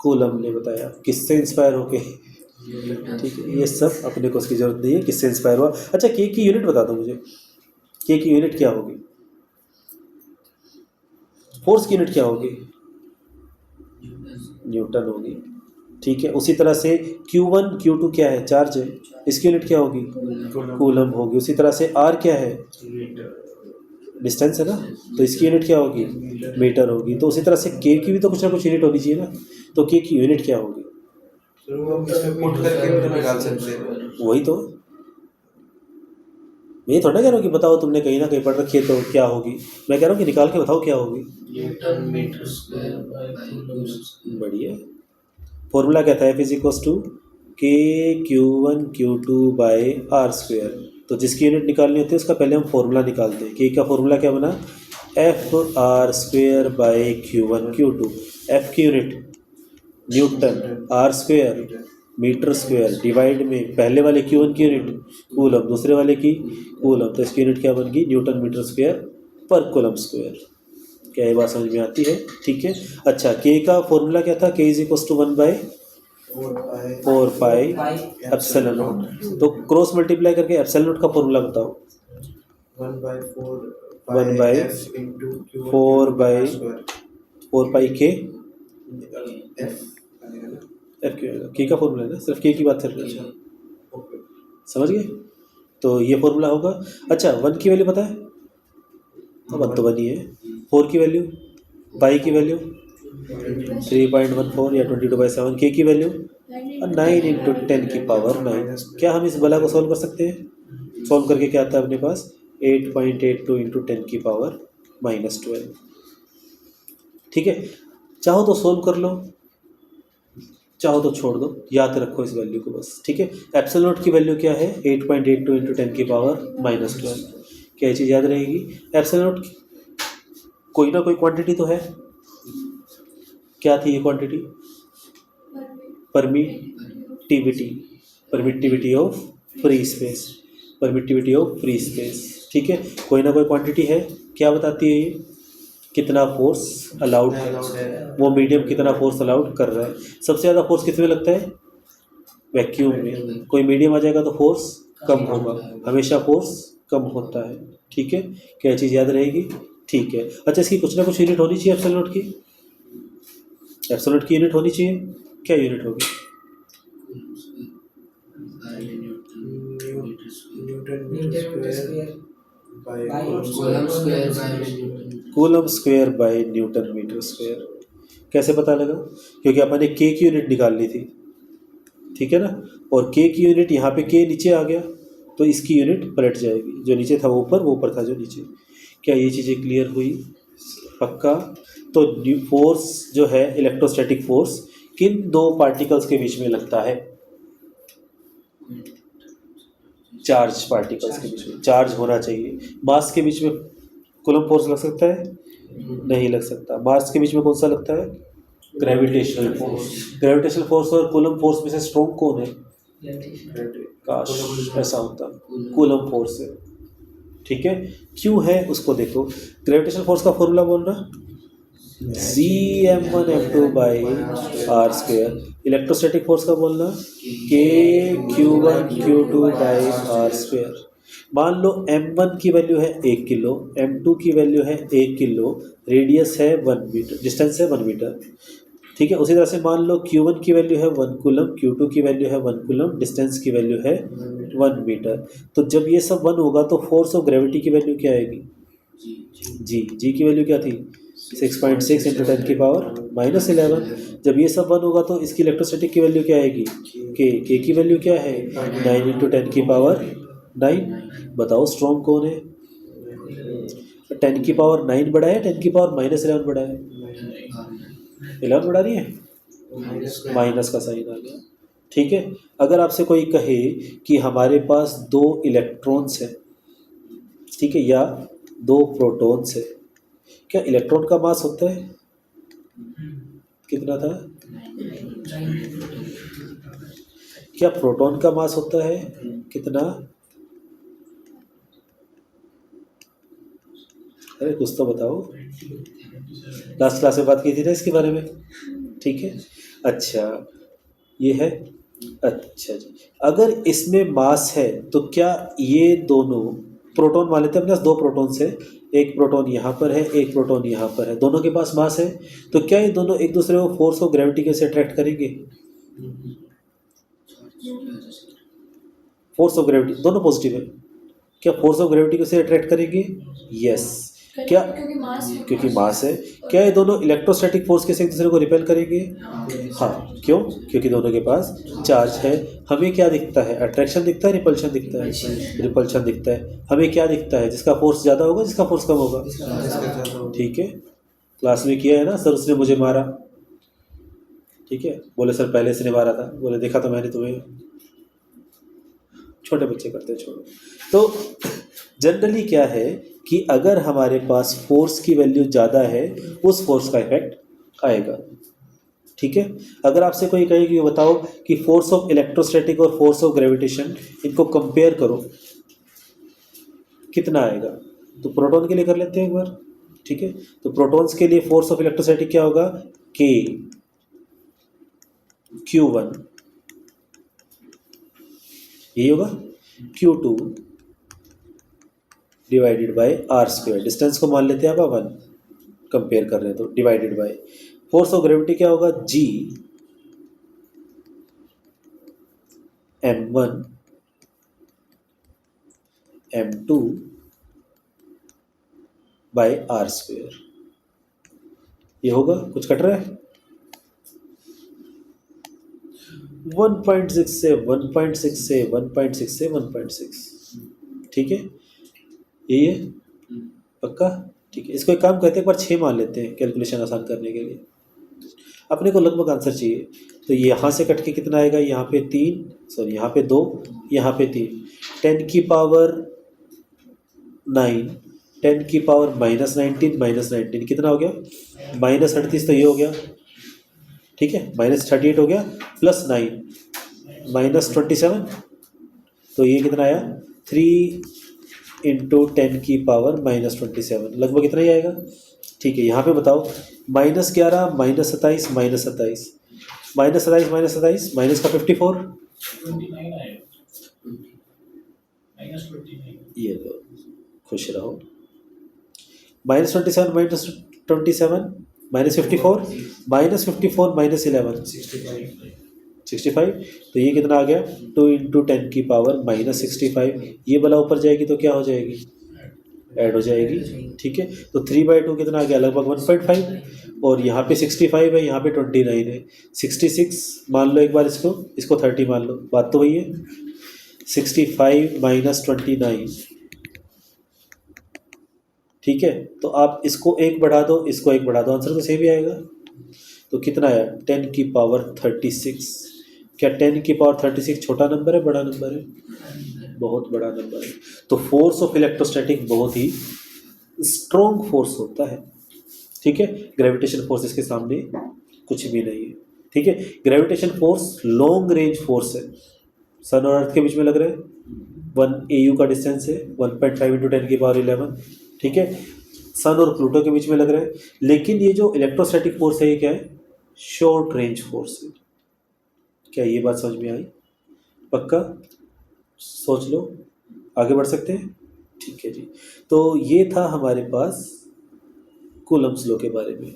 कूलम ने बताया। किससे इंस्पायर होके? ठीक है, ये सब अपने को उसकी जरूरत नहीं है किससे इंस्पायर हुआ। अच्छा, के की यूनिट बता दो मुझे, के की यूनिट क्या होगी? फोर्स की यूनिट क्या होगी? न्यूटन होगी, ठीक है। उसी तरह से Q1 Q2 क्या है? चार्ज है, इसकी यूनिट क्या होगी? कूलम होगी। उसी तरह से R क्या है? डिस्टेंस है ना, तो इसकी यूनिट क्या होगी? मीटर होगी। तो उसी तरह से K की भी तो कुछ ना कुछ यूनिट होनी चाहिए ना, तो K की यूनिट क्या होगी? पुट करके भी तो निकाल सकते हैं। वही तो, मैं ये थोड़ा कह रहा हूँ कि बताओ तुमने कहीं ना कहीं पढ़ रखी है तो क्या होगी, मैं कह रहा हूँ कि निकाल के बताओ क्या होगी। Newton metre square by coulomb. बढ़िया। फॉर्मूला क्या था? F = के Q1 Q2 by are square. तो जिसकी यूनिट निकालनी होती है उसका पहले हम फॉर्मूला निकालते हैं। के का फॉर्मूला क्या बना? FR² by Q1 Q2। F की unit newton, R square metre square, divide में पहले वाले Q1 की यूनिट कूलम, दूसरे वाले की कूलम, तो इसकी यूनिट क्या बन गई? न्यूटन मीटर स्क्वेयर पर कूलम स्क्वेयर। क्या ये बात समझ में आती है? ठीक है। अच्छा, के का फॉर्मूला क्या था? के = 1/4 पाई एप्सिलॉन नॉट। तो क्रॉस मल्टीप्लाई करके एप्सिलॉन नॉट का फॉर्मूला बताओ। 1/4 पाई के एफ के का फॉर्मूला है ना, सिर्फ के की बात कर रहे हैं, समझ गए? तो ये फॉर्मूला होगा। अच्छा, 1 की वैल्यू पता है? तो 1 तो 1 ही है। 4 की वैल्यू, पाई की वैल्यू 3.14 या 22/7। के की वैल्यू 9 इंटू 10⁹9। क्या हम इस बला को सॉल्व कर सकते हैं? सॉल्व करके क्या आता है अपने पास? 8.82 इंटू 10⁻⁻12। ठीक है, चाहो तो सोल्व कर लो, चाहो तो छोड़ दो, याद रखो इस वैल्यू को बस, ठीक है। एप्सिलॉन नॉट की वैल्यू क्या है? 8.82 इंटू 10⁻⁻12। क्या ये चीज़ याद रहेगी? एप्सिलॉन नॉट कोई ना कोई क्वांटिटी तो है। क्या थी ये quantity? Permittivity, permittivity of free space, permittivity of free space, ठीक है। कोई ना कोई क्वांटिटी है। क्या बताती है ये? कितना फोर्स अलाउड है, वो मीडियम कितना फोर्स अलाउड कर रहा है। सबसे ज़्यादा फोर्स किस में लगता है? वैक्यूम में। कोई मीडियम आ जाएगा तो फोर्स कम होगा, हमेशा फोर्स कम होता है, ठीक है। क्या चीज़ याद रहेगी? ठीक है। अच्छा, इसकी कुछ ना कुछ यूनिट होनी चाहिए एप्सिलॉन नॉट की। एप्सिलॉन नॉट की यूनिट होनी चाहिए। क्या यूनिट होगी? Coulomb square by newton metre square. कैसे पता लगा? क्योंकि अपन ने के की यूनिट निकालनी थी, ठीक है ना, और के की यूनिट यहाँ पे के नीचे आ गया तो इसकी यूनिट पलट जाएगी, जो नीचे था वो ऊपर, वो ऊपर था जो नीचे। क्या ये चीज़ें क्लियर हुई? पक्का? तो फोर्स जो है, इलेक्ट्रोस्टैटिक फोर्स, किन दो पार्टिकल्स के बीच में लगता है? चार्ज पार्टिकल्स के बीच में चार्ज होना चाहिए। मास के बीच में कूलम फोर्स लग सकता है? नहीं लग सकता। मास के बीच में कौन सा लगता है? Gravitational force. ग्रेविटेशनल फोर्स और कूलम फोर्स में से स्ट्रॉन्ग कौन है? काश ऐसा होता, कूलम फोर्स है, ठीक है। क्यों है उसको देखो। ग्रेविटेशनल फोर्स का फॉर्मूला बोलना, Gm1m2/r²। इलेक्ट्रोस्टैटिक फोर्स का बोलना K(Q1Q2/r²। मान लो m1 की वैल्यू है 1 किलो, m2 की वैल्यू है 1 किलो, रेडियस है 1 मीटर, डिस्टेंस है 1 मीटर। ठीक है। उसी तरह से मान लो Q1 की वैल्यू है 1 कूलम, Q2 की वैल्यू है 1 कूलम, डिस्टेंस की वैल्यू है 1 मीटर। तो जब ये सब 1 होगा तो फोर्स ऑफ ग्रेविटी की वैल्यू क्या आएगी? जी की वैल्यू क्या थी? 6.6 इंटू 10 की पावर -11। जब ये सब 1 होगा तो इसकी इलेक्ट्रोस्टैटिक की वैल्यू क्या आएगी? के की वैल्यू क्या है? 9 इंटू 10 की पावर 9। बताओ स्ट्रॉन्ग कौन है? 10 की पावर 9 बड़ा है, 10 की पावर -11 बड़ा है? 11 बड़ा नहीं है, माइनस का साइन आ गया। ठीक है। अगर आपसे कोई कहे कि हमारे पास 2 इलेक्ट्रॉन्स हैं, ठीक है, या 2 प्रोटॉन्स है, क्या इलेक्ट्रॉन का मास होता है? कितना था? क्या प्रोटॉन का मास होता है? कितना? अरे कुछ तो बताओ, लास्ट क्लास में बात की थी ना इसके बारे में। ठीक है, अच्छा ये है। अच्छा जी, अगर इसमें मास है तो क्या ये दोनों प्रोटॉन मान लेते हैं, अपने पास 2 प्रोटॉन है, एक प्रोटॉन यहाँ पर है, एक प्रोटॉन यहाँ पर है, दोनों के पास मास है, तो क्या ये दोनों एक दूसरे को फोर्स ऑफ ग्रेविटी कैसे अट्रैक्ट करेंगे? फोर्स ऑफ ग्रेविटी दोनों पॉजिटिव है, क्या फोर्स ऑफ ग्रेविटी कैसे अट्रैक्ट करेंगे? यस। क्या? क्योंकि मास है। क्या ये दोनों इलेक्ट्रोस्टैटिक फोर्स के से एक दूसरे को रिपेल करेंगे? हाँ, क्यों? क्योंकि दोनों के पास चार्ज है। हमें क्या दिखता है? अट्रैक्शन दिखता है, रिपल्शन दिखता है? रिपल्शन दिखता है। हमें क्या दिखता है? जिसका फोर्स ज़्यादा होगा, जिसका फोर्स कम होगा? ठीक है, क्लास में किया है ना सर, उसने मुझे मारा। ठीक है, बोले सर पहले से नहीं मारा था, बोले देखा तो मैंने तुम्हें। छोटे बच्चे करते हैं, छोड़ो। तो जनरली क्या है कि अगर हमारे पास फोर्स की वैल्यू ज़्यादा है, उस फोर्स का इफेक्ट आएगा। ठीक है, अगर आपसे कोई कहे कि बताओ कि फोर्स ऑफ इलेक्ट्रोस्टैटिक और फोर्स ऑफ ग्रेविटेशन, इनको कंपेयर करो, कितना आएगा? तो प्रोटॉन के लिए कर लेते हैं एक बार। ठीक है, तो प्रोटॉन्स के लिए फोर्स ऑफ इलेक्ट्रोस्टैटिक क्या होगा? के Q1 यही होगा, Q2 divided by R²। Distance को मान लेते हैं आप 1, कंपेयर कर रहे हैं तो divided by force of gravity क्या होगा? G M1 M2 by R²। ये होगा, कुछ कट रहा है? 1.6 से 1.6 से 1.6 से 1.6। ठीक है, यही है पक्का? ठीक है, इसको एक काम करते हैं, एक बार 6 मान लेते हैं कैलकुलेशन आसान करने के लिए। अपने को लगभग आंसर चाहिए, तो यहाँ से कट के कितना आएगा? यहाँ पे 3, सॉरी यहाँ पे 2, यहाँ पे 3। 10 की पावर 9, 10 की पावर -19 कितना हो गया? -38। तो ये हो गया, ठीक है, -38 हो गया, +9 -27। तो ये कितना आया? 3 इंटू 10 की पावर -27, लगभग इतना ही आएगा। ठीक है, यहाँ पे बताओ -11 -27 -27 -27 माइनस का 54, ये लो खुश रहो। -27 -27 -54 -54 -11 65। तो ये कितना आ गया? 2 इंटू 10 की पावर -65। ये वाला ऊपर जाएगी तो क्या हो जाएगी? ऐड हो जाएगी। ठीक है, तो 3/2 कितना आ गया? लगभग 1.5। और यहाँ पे 65 है, यहाँ पे 29 है। 66 मान लो एक बार, इसको 30 मान लो, बात तो वही है। 65 - 29। ठीक है, तो आप इसको 1 बढ़ा दो, इसको 1 बढ़ा दो, आंसर तो सेम ही आएगा। तो कितना आया? 10 की पावर 36। क्या 10 की पावर 36 छोटा नंबर है, बड़ा नंबर है? बहुत बड़ा नंबर है। तो फोर्स ऑफ इलेक्ट्रोस्टैटिक बहुत ही स्ट्रॉन्ग फोर्स होता है। ठीक है, ग्रेविटेशन फोर्स इसके सामने कुछ भी नहीं है। ठीक है, gravitation force long range force है। सन और अर्थ के बीच में लग रहा है, 1 AU का डिस्टेंस है, 1.5 इंटू 10 की पावर 11। ठीक है, सन और प्लूटो के बीच में लग रहा है। लेकिन ये जो इलेक्ट्रोस्टैटिक फोर्स है, ये क्या है? शॉर्ट रेंज फोर्स है। क्या ये बात समझ में आई? पक्का? सोच लो, आगे बढ़ सकते हैं। ठीक है जी, तो ये था हमारे पास कूलम्स लॉ के बारे में।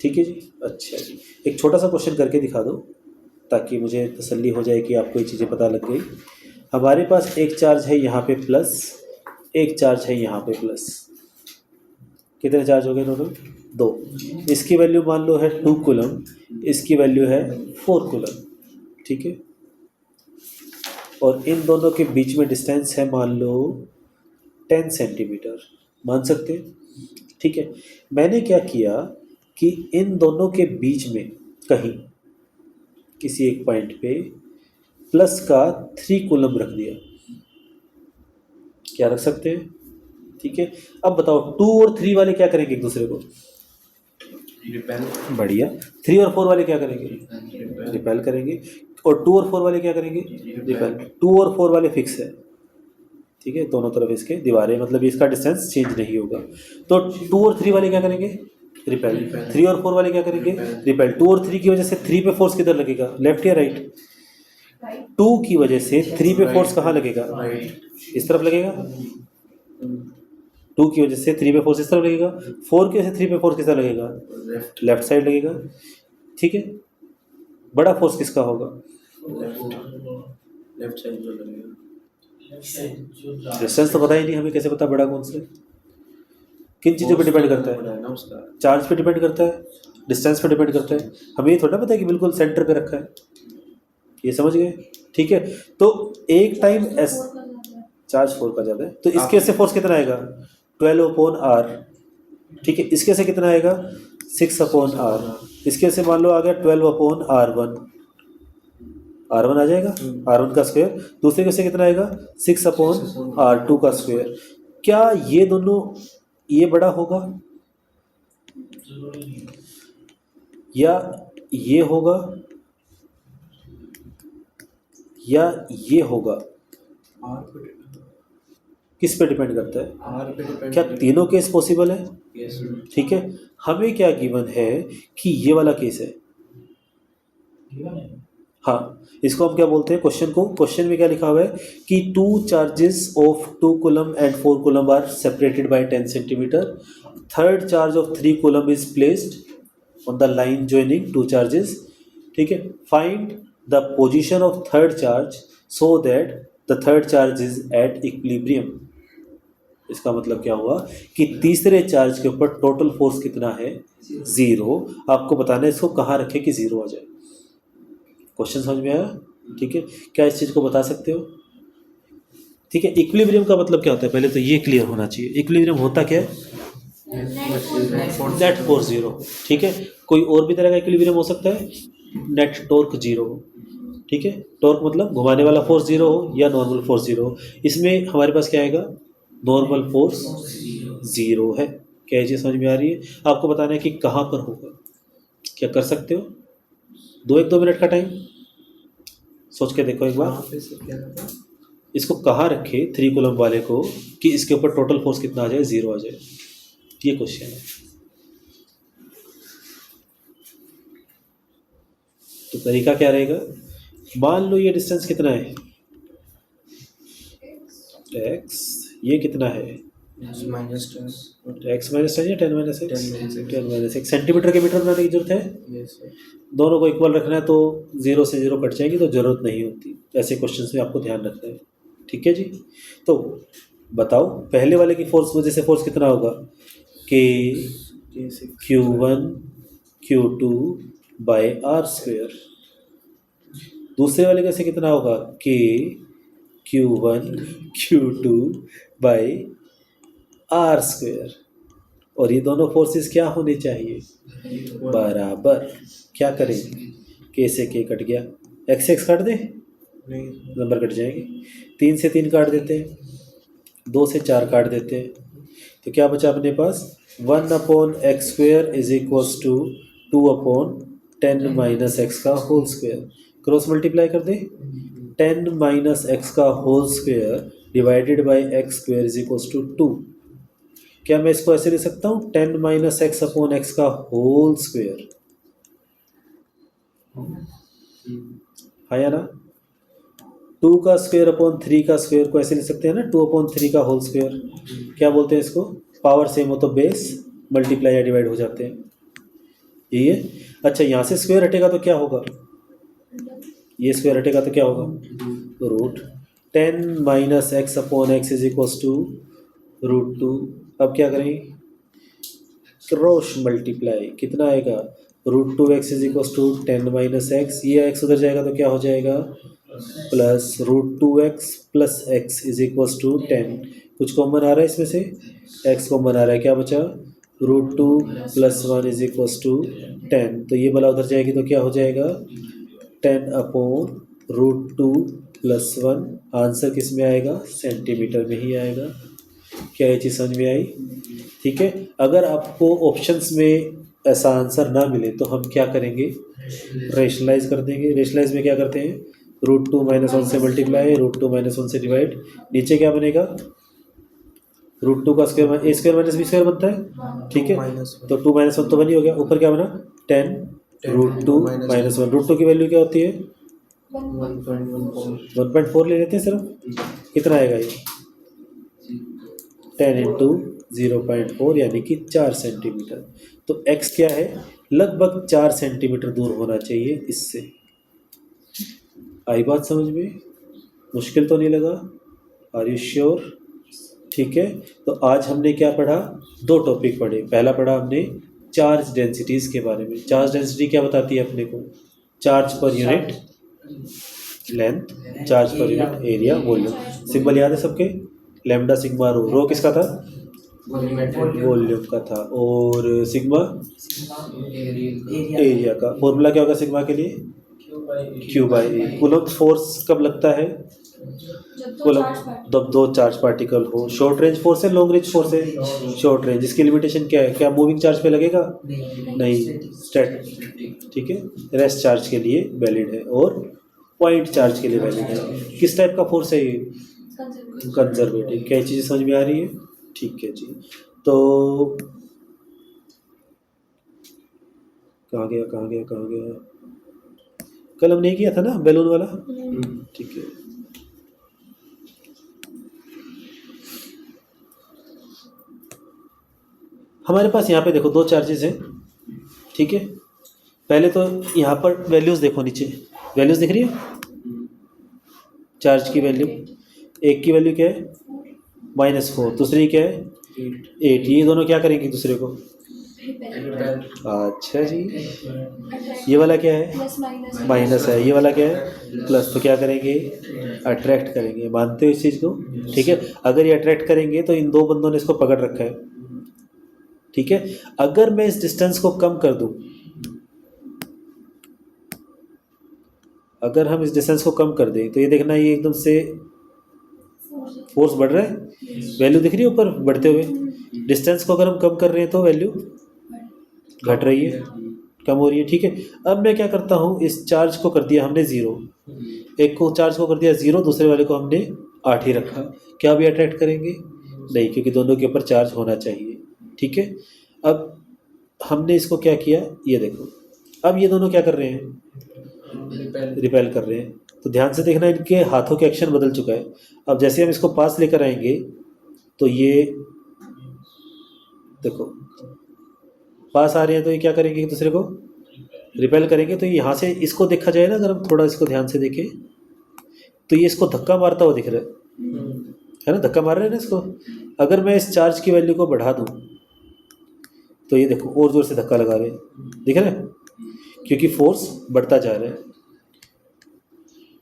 ठीक है जी। अच्छा जी, एक छोटा सा क्वेश्चन करके दिखा दो ताकि मुझे तसल्ली हो जाए कि आपको ये चीज़ें पता लग गई। हमारे पास एक चार्ज है यहाँ पे प्लस, एक चार्ज है यहाँ पे प्लस। कितने चार्ज हो गए टोटल? 2। इसकी वैल्यू मान लो है 2 कूलम, इसकी वैल्यू है 4 कूलम। ठीक है, और इन दोनों के बीच में डिस्टेंस है मान लो 10 सेंटीमीटर, मान सकते हैं? ठीक है, मैंने क्या किया कि इन दोनों के बीच में कहीं किसी एक पॉइंट पे प्लस का 3 कूलम रख दिया। क्या रख सकते हैं? ठीक है, अब बताओ 2 और 3 वाले क्या करेंगे एक दूसरे को? रिपेल। बढ़िया। 3 और 4 वाले क्या करेंगे? रिपेल करेंगे। और 2 और 4 वाले क्या करेंगे? रिपेल। 2 और 4 वाले फिक्स है, ठीक है, दोनों तरफ इसके दीवारें, मतलब इसका डिस्टेंस चेंज नहीं होगा। तो 2 और 3 वाले क्या करेंगे? रिपेल। 3 और 4 वाले क्या करेंगे? रिपेल। 2 और 3 की वजह से 3 पे फोर्स किधर लगेगा? लेफ्ट या राइट? 2 की वजह से 3 पे फोर्स कहाँ लगेगा? इस तरफ लगेगा। 2 की वजह से 3 पे फोर्स इस तरफ लगेगा। 4 की वजह से 3 पे फोर्स किस तरफ लगेगा? लेफ्ट साइड लगेगा। ठीक है, बड़ा फोर्स किसका होगा? लेफ्ट साइड जो लगेगा। डिस्टेंस तो पता ही नहीं हमें, कैसे पता बड़ा कौन सा है? किन चीज़ों पे डिपेंड करता है? ना उसका चार्ज पे डिपेंड करता है, डिस्टेंस पे डिपेंड करता है। हमें ये थोड़ा पता है कि बिल्कुल सेंटर पे रखा है। ये समझ गए? ठीक है, तो एक टाइम एस चार्ज 4 का ज़्यादा है, तो इसके से फोर्स कितना आएगा? 12/r। ठीक है, इसके से कितना आएगा? 6/r। इसके से मान लो आ गया 12/r1। R1 आ जाएगा, R1 का स्क्वायर। दूसरे के से कितना आएगा? 6/r2 का स्क्वायर। क्या ये दोनों, ये बड़ा होगा या ये होगा या ये होगा? आर पे किस पे डिपेंड करता है? आर पे डिपेंड। क्या तीनों केस पॉसिबल है? यस। ठीक है, हमें क्या गिवन है कि ये वाला केस है। हाँ, इसको हम क्या बोलते हैं? क्वेश्चन को, क्वेश्चन में क्या लिखा हुआ है कि 2 charges of 2 coulomb and 4 coulomb are separated by 10 centimetre. Third charge of 3 coulomb is placed on the line joining 2 charges. ठीक है, find the position of third charge so that the third charge is at equilibrium. इसका मतलब क्या हुआ कि तीसरे चार्ज के ऊपर टोटल फोर्स कितना है? 0। आपको बताना है इसको कहाँ रखे कि 0 आ जाए। क्वेश्चन समझ में आया? ठीक है, क्या इस चीज़ को बता सकते हो? ठीक है, इक्विलिब्रियम का मतलब क्या होता है? पहले तो ये क्लियर होना चाहिए। इक्विलिब्रियम होता क्या है? Net force 0। ठीक है, कोई और भी तरह का इक्विलिब्रियम हो सकता है। नेट टॉर्क 0 हो। ठीक है, टॉर्क मतलब घुमाने वाला फोर्स 0 हो या नॉर्मल फोर्स 0 हो। इसमें हमारे पास क्या आएगा? नॉर्मल फोर्स 0 है। क्या ये चीज़ समझ में आ रही है? आपको बताना है कि कहाँ पर होगा। क्या कर सकते हो? 2 मिनट का टाइम सोच के देखो एक बार। वहाँ पे से क्या था? इसको कहाँ रखे 3 कूलम वाले को कि इसके ऊपर टोटल फोर्स कितना आ जाए? 0 आ जाए। ये क्वेश्चन है। तो तरीका क्या रहेगा? मान लो ये डिस्टेंस कितना है? x। ये कितना है? -10। x माइनस 10 या 10 minus 10 minus x। 10 minus 1 centimetre के मीटर बनाने की जरूरत है? Yes sir. दोनों को इक्वल रखना है तो 0 से 0 कट जाएंगी तो ज़रूरत नहीं होती। ऐसे क्वेश्चंस में आपको ध्यान रखना है। ठीक है जी, तो बताओ पहले वाले की फोर्स वजह से फोर्स कितना होगा? K Q1 Q2 by are square. दूसरे वाले का से कितना होगा? K Q1 Q2 by are square. और ये दोनों फोर्सेस क्या होने चाहिए? बराबर। क्या करें? K से K कट गया, x से x काट दे, नहीं नंबर कट जाएंगे। 3 से 3 काट देते हैं, 2 से 4 काट देते हैं, तो क्या बचा अपने पास? 1/x² is equals to 2/10 minus x का होल स्क्वायर। क्रॉस मल्टीप्लाई कर दे। 10 माइनस x का whole square divided by x² is equals to 2। क्या मैं इसको ऐसे लिख सकता हूँ? 10 माइनस x/x का होल स्क्वायर। हाँ या ना? 2 का स्क्वायर अपॉन 3 का स्क्वायर को ऐसे लिख सकते हैं ना, 2/3 का होल स्क्वायर। क्या बोलते हैं इसको? पावर सेम हो तो बेस मल्टीप्लाई या डिवाइड हो जाते हैं। यही है। अच्छा, यहाँ से स्क्वायर हटेगा तो क्या होगा, ये स्क्वायर हटेगा तो क्या होगा, root 10 minus x upon x is equals to √2। अब क्या करें, क्रॉस मल्टीप्लाई, कितना आएगा, √2x is equals to 10 minus x, ये x उधर जाएगा तो क्या हो जाएगा, plus √2x plus x is equals to 10। कुछ कॉमन आ रहा है इसमें से, x कॉमन आ रहा है, क्या बचा, √2 प्लस 1 इज इक्वल्स टू 10। तो ये वाला उधर जाएगी तो क्या हो जाएगा, 10 अपॉन √2 प्लस 1। आंसर किस में आएगा, सेंटीमीटर में ही आएगा। क्या ये चीज़ समझ में आई? ठीक है। अगर आपको ऑप्शंस में ऐसा आंसर ना मिले तो हम क्या करेंगे, रेशनलाइज कर देंगे। रेशनलाइज में क्या करते हैं, √2 माइनस 1 से मल्टीप्लाई, √2 माइनस 1 से डिवाइड, नीचे क्या बनेगा, √2 का स्क्वायर, ए स्क्वायर माइनस बी स्क्वायर बनता है, ठीक है। तो 2 माइनस 1 तो बनी हो गया, ऊपर क्या बना 10 √2 माइनस 1। √2 की वैल्यू क्या होती है, 1.4 ले लेते हैं सिर्फ, कितना आएगा ये, 10 इंटू 0.4 यानी कि 4 सेंटीमीटर। तो x क्या है, लगभग 4 सेंटीमीटर दूर होना चाहिए इससे। आई बात समझ में, मुश्किल तो नहीं लगा, आर यू श्योर? ठीक है। तो आज हमने क्या पढ़ा, 2 टॉपिक पढ़े। पहला पढ़ा हमने चार्ज डेंसिटीज़ के बारे में। चार्ज डेंसिटी क्या बताती है अपने को, charge per unit length, charge per unit area, volume. Symbol याद है सबके, लैम्डा सिग्मा रो, रो किसका था, वॉल्यूम का था, और सिग्मा एरिया का। फॉर्मूला क्या होगा सिग्मा के लिए, Q/A। कूलम्ब फोर्स कब लगता है, जब 2 चार्ज पार्टिकल हो। शॉर्ट रेंज फोर्स है, लॉन्ग रेंज फोर्स है, शॉर्ट रेंज। इसकी लिमिटेशन क्या है, क्या मूविंग चार्ज पे लगेगा, नहीं, स्टैटिक, ठीक है। रेस्ट चार्ज के लिए वैलिड है और पॉइंट चार्ज के लिए वैलिड है। किस टाइप का फोर्स है ये, कंजर्वेटिव। क्या चीज़ें समझ में आ रही है? ठीक है जी। तो कहाँ गया, कल हमने किया था ना बैलून वाला, ठीक है। हमारे पास यहाँ पे देखो 2 चार्जेस हैं, ठीक है। पहले तो यहाँ पर वैल्यूज़ देखो, नीचे वैल्यूज़ दिख रही है चार्ज की वैल्यू। एक की वैल्यू क्या है, -4, दूसरी क्या है 8। ये दोनों क्या करेंगे दूसरे को, अच्छा जी। ये वाला क्या है, माइनस है, ये वाला क्या है, प्लस। तो क्या करेंगे, अट्रैक्ट करेंगे। मानते हो इस चीज़ को? ठीक है। अगर ये अट्रैक्ट करेंगे तो इन 2 बंदों ने इसको पकड़ रखा है, ठीक है। अगर मैं इस डिस्टेंस को कम कर दूं, अगर हम इस डिस्टेंस को कम कर दें तो ये देखना, ये एकदम से फोर्स बढ़ रहा है, वैल्यू दिख रही है ऊपर बढ़ते हुए। डिस्टेंस को अगर हम कम कर रहे हैं तो वैल्यू घट रही है, कम हो रही है, ठीक है। अब मैं क्या करता हूँ, इस चार्ज को कर दिया हमने 0, एक को चार्ज को कर दिया 0, दूसरे वाले को हमने 8 ही रखा। क्या भी अट्रैक्ट करेंगे, नहीं, क्योंकि दोनों के ऊपर चार्ज होना चाहिए, ठीक है। अब हमने इसको क्या किया, ये देखो, अब ये दोनों क्या कर रहे हैं, रिपेल कर रहे हैं। तो ध्यान से देखना, इनके हाथों के एक्शन बदल चुका है। अब जैसे हम इसको पास लेकर आएंगे तो ये देखो पास आ रहे हैं, तो ये क्या करेंगे, एक दूसरे को रिपेल करेंगे। तो यहाँ से इसको देखा जाए ना, अगर हम थोड़ा इसको ध्यान से देखें तो ये इसको धक्का मारता हुआ दिख रहा है ना, धक्का मार रहे हैं ना इसको। अगर मैं इस चार्ज की वैल्यू को बढ़ा दूँ तो ये देखो और ज़ोर से धक्का लगा रहे हैं, दिख रहा है, क्योंकि फोर्स बढ़ता जा रहा है,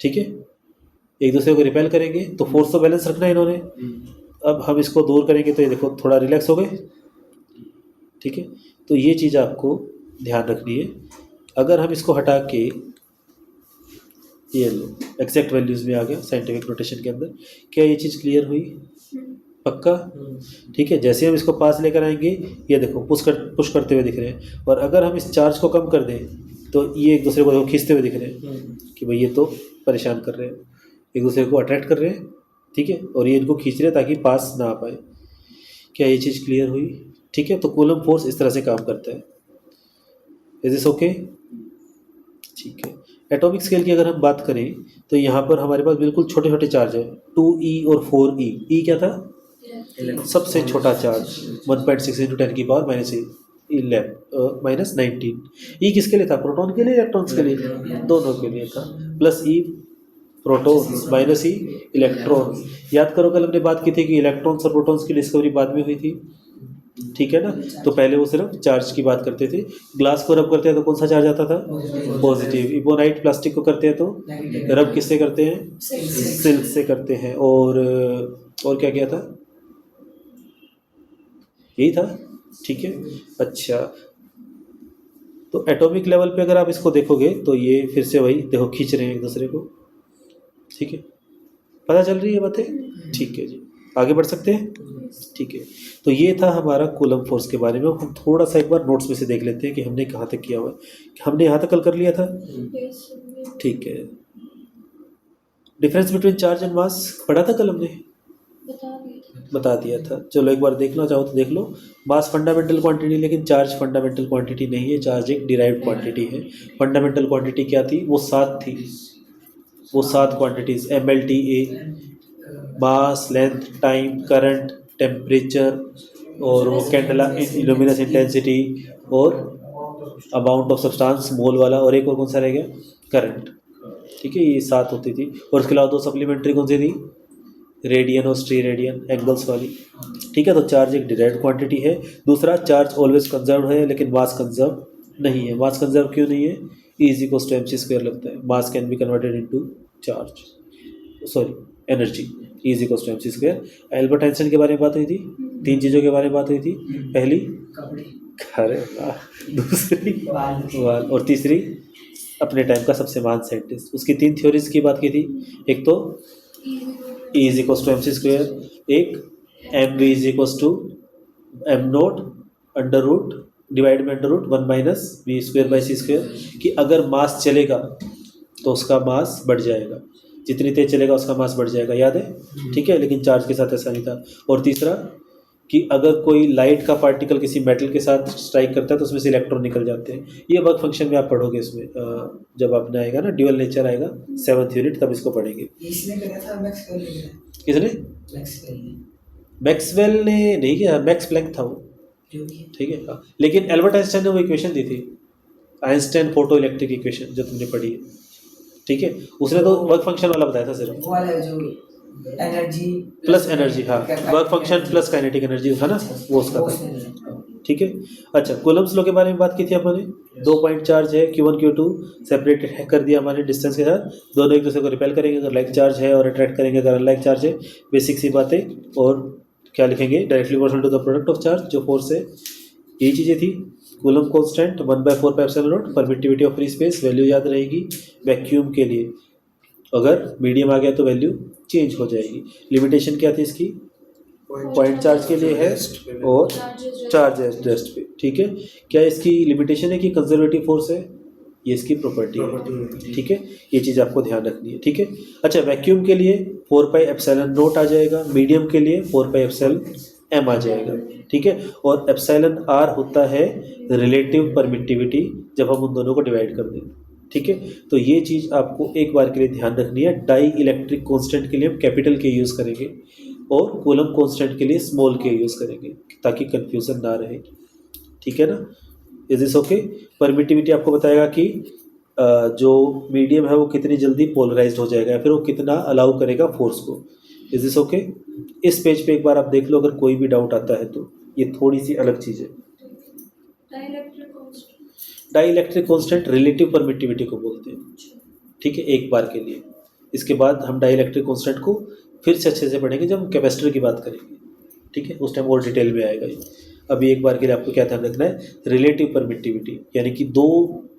ठीक है। एक दूसरे को रिपेल करेंगे तो फोर्स तो बैलेंस रखना है इन्होंने। अब हम इसको दूर करेंगे तो ये देखो थोड़ा रिलैक्स हो गए, ठीक है। तो ये चीज़ आपको ध्यान रखनी है। अगर हम इसको हटा के, ये लो एग्जैक्ट वैल्यूज़ में आ गया साइंटिफिक नोटेशन के अंदर। क्या ये चीज़ क्लियर हुई, पक्का? ठीक है। जैसे हम इसको पास लेकर आएंगे, ये देखो पुश करते हुए दिख रहे हैं। और अगर हम इस चार्ज को कम कर दें तो ये एक दूसरे को खींचते हुए दिख रहे हैं कि भाई ये तो परेशान कर रहे हैं, एक दूसरे को अट्रैक्ट कर रहे हैं, ठीक है। और ये इनको खींच रहे हैं ताकि पास ना आ पाए। क्या ये चीज़ क्लियर हुई? ठीक है। तो कूलम्ब फोर्स इस तरह से काम करता है। Is this okay? ठीक है। एटॉमिक स्केल की अगर हम बात करें तो यहाँ पर हमारे पास बिल्कुल छोटे छोटे चार्ज है, 2e और 4e। ई क्या था, सबसे छोटा चार्ज, 1.6 × 10⁻⁻⁸ -19। ई किसके लिए था, प्रोटॉन के लिए इलेक्ट्रॉन्स के लिए, दोनों के लिए था। प्लस ई प्रोटॉन्स माइनस ई इलेक्ट्रॉन। याद करो कल हमने बात की थी कि इलेक्ट्रॉन्स और प्रोटॉन्स की डिस्कवरी बाद में हुई थी, ठीक है ना। तो पहले वो सिर्फ चार्ज की बात करते थे। ग्लास को रब करते हैं तो कौन सा चार्ज आता था, पॉजिटिव। इबोनाइट प्लास्टिक को करते हैं तो रब किससे करते हैं, सिल्क से करते हैं। और क्या क्या था, यही था, ठीक है। अच्छा, तो एटॉमिक लेवल पे अगर आप इसको देखोगे तो ये फिर से वही देखो खींच रहे हैं एक दूसरे को, ठीक है। पता चल रही है बातें, ठीक है जी, आगे बढ़ सकते हैं, ठीक है। तो ये था हमारा कूलम फोर्स के बारे में। हम थोड़ा सा एक बार नोट्स में से देख लेते हैं कि हमने कहाँ तक किया हुआ है। हमने यहाँ तक कल कर लिया था, ठीक है। Difference between charge and mass पढ़ा था कल हमने, बता दिया था। चलो एक बार देखना चाहो तो देख लो। मास फंडामेंटल क्वांटिटी, लेकिन चार्ज फंडामेंटल क्वांटिटी नहीं है, चार्ज एक डिराइव्ड क्वांटिटी है। फंडामेंटल क्वांटिटी क्या थी, वो 7 थी, वो 7 क्वांटिटीज MLTA, मास, लेंथ, टाइम, करंट, टेम्परेचर, और वो कैंडला इल्यूमिनस इंटेंसिटी, और अमाउंट ऑफ सब्सटेंस मोल वाला, और एक और कौन सा रह गया, करंट, ठीक है। ये 7 होती थी। और उसके अलावा 2 सप्लीमेंट्री कौन सी थी, रेडियन और स्ट्री रेडियन एंगल्स वाली, ठीक है। तो चार्ज एक डिराइव्ड क्वांटिटी है। दूसरा, चार्ज ऑलवेज कंजर्व है लेकिन मास कंजर्व नहीं है। मास कंजर्व क्यों नहीं है, E=mc² लगता है। मास can be converted into charge, sorry energy, E=mc²। Albert Einstein के बारे में बात हुई थी, 3 चीज़ों के बारे में बात हुई थी। पहली, अरे वाह, दूसरी वाल, और तीसरी अपने टाइम का सबसे महान साइंटिस्ट। उसकी 3 थ्योरीज की बात की थी। एक तो E=mc², एक mv=m0 डिवाइड में √1 - v²/c², कि अगर मास चलेगा तो उसका मास बढ़ जाएगा, जितनी तेज चलेगा उसका मास बढ़ जाएगा, याद है, ठीक है। लेकिन चार्ज के साथ ऐसा नहीं था। और तीसरा कि अगर कोई लाइट का पार्टिकल किसी मेटल के साथ स्ट्राइक करता है तो उसमें से इलेक्ट्रॉन निकल जाते हैं। ये वर्क फंक्शन में आप पढ़ोगे, इसमें जब अपने आएगा ना ड्यूअल नेचर आएगा 7th यूनिट, तब इसको पढ़ेंगे। किसने, मैक्सवेल ने नहीं किया, मैक्स प्लैंक था वो, ठीक है। हाँ, लेकिन एल्बर्ट आइंस्टाइन ने वो इक्वेशन दी थी, आइंस्टाइन फोटो इलेक्ट्रिक इक्वेशन, जो तुमने पढ़ी है, ठीक है। उसने तो वर्क फंक्शन वाला बताया था सिर्फ, वो वाला जो एनर्जी प्लस एनर्जी, हाँ, work function plus kinetic energy था ना, वो उसका था, ठीक है। अच्छा, कूलम्स लॉ के बारे में बात की थी अपने। 2 पॉइंट चार्ज है, Q1 Q2 सेपरेटेड है कर दिया हमारे डिस्टेंस के साथ। दोनों एक दूसरे को रिपेल करेंगे अगर लाइक चार्ज है, और अट्रैक्ट करेंगे अगर अनलाइक चार्ज है। बेसिक सी बातें। और क्या लिखेंगे, directly proportional to the product of charge, जो फोर्स है। यही चीज़ें थी। Coulomb constant 1/4πε0, permittivity of free space, value याद रहेगी। वैक्यूम के लिए अगर मीडियम आ गया तो वैल्यू चेंज हो जाएगी। लिमिटेशन क्या थी इसकी, पॉइंट चार्ज के लिए है और चार्ज है रेस्ट पे, ठीक है। क्या इसकी लिमिटेशन है कि कंजर्वेटिव फोर्स है, ये इसकी प्रॉपर्टी है, ठीक है। ये चीज़ आपको ध्यान रखनी है, ठीक है। अच्छा, वैक्यूम के लिए 4πε0 आ जाएगा, मीडियम के लिए 4πεm आ जाएगा, ठीक है। और εr होता है रिलेटिव परमिटिविटी, जब हम उन दोनों को डिवाइड कर दें, ठीक है। तो ये चीज़ आपको एक बार के लिए ध्यान रखनी है। डाई इलेक्ट्रिक कांस्टेंट के लिए हम कैपिटल के यूज़ करेंगे, और कूलम कांस्टेंट के लिए स्मॉल के यूज़ करेंगे, ताकि कंफ्यूजन ना रहे, ठीक है ना। Is this okay. परमिटिविटी आपको बताएगा कि जो मीडियम है वो कितनी जल्दी पोलराइज्ड हो जाएगा, या फिर वो कितना अलाउ करेगा फोर्स को। Is this okay. इस पेज पे एक बार आप देख लो, अगर कोई भी डाउट आता है तो। ये थोड़ी सी अलग चीज़ है। Dielectric constant relative permittivity को बोलते हैं, ठीक है, एक बार के लिए। इसके बाद हम डाई इलेक्ट्रिक कांस्टेंट को फिर से अच्छे से पढ़ेंगे जब हम कैपेसिटर की बात करेंगे, ठीक है। उस टाइम और डिटेल में आएगा ये। अभी एक बार के लिए आपको क्या ध्यान रखना है, रिलेटिव परमिटिविटी, यानी कि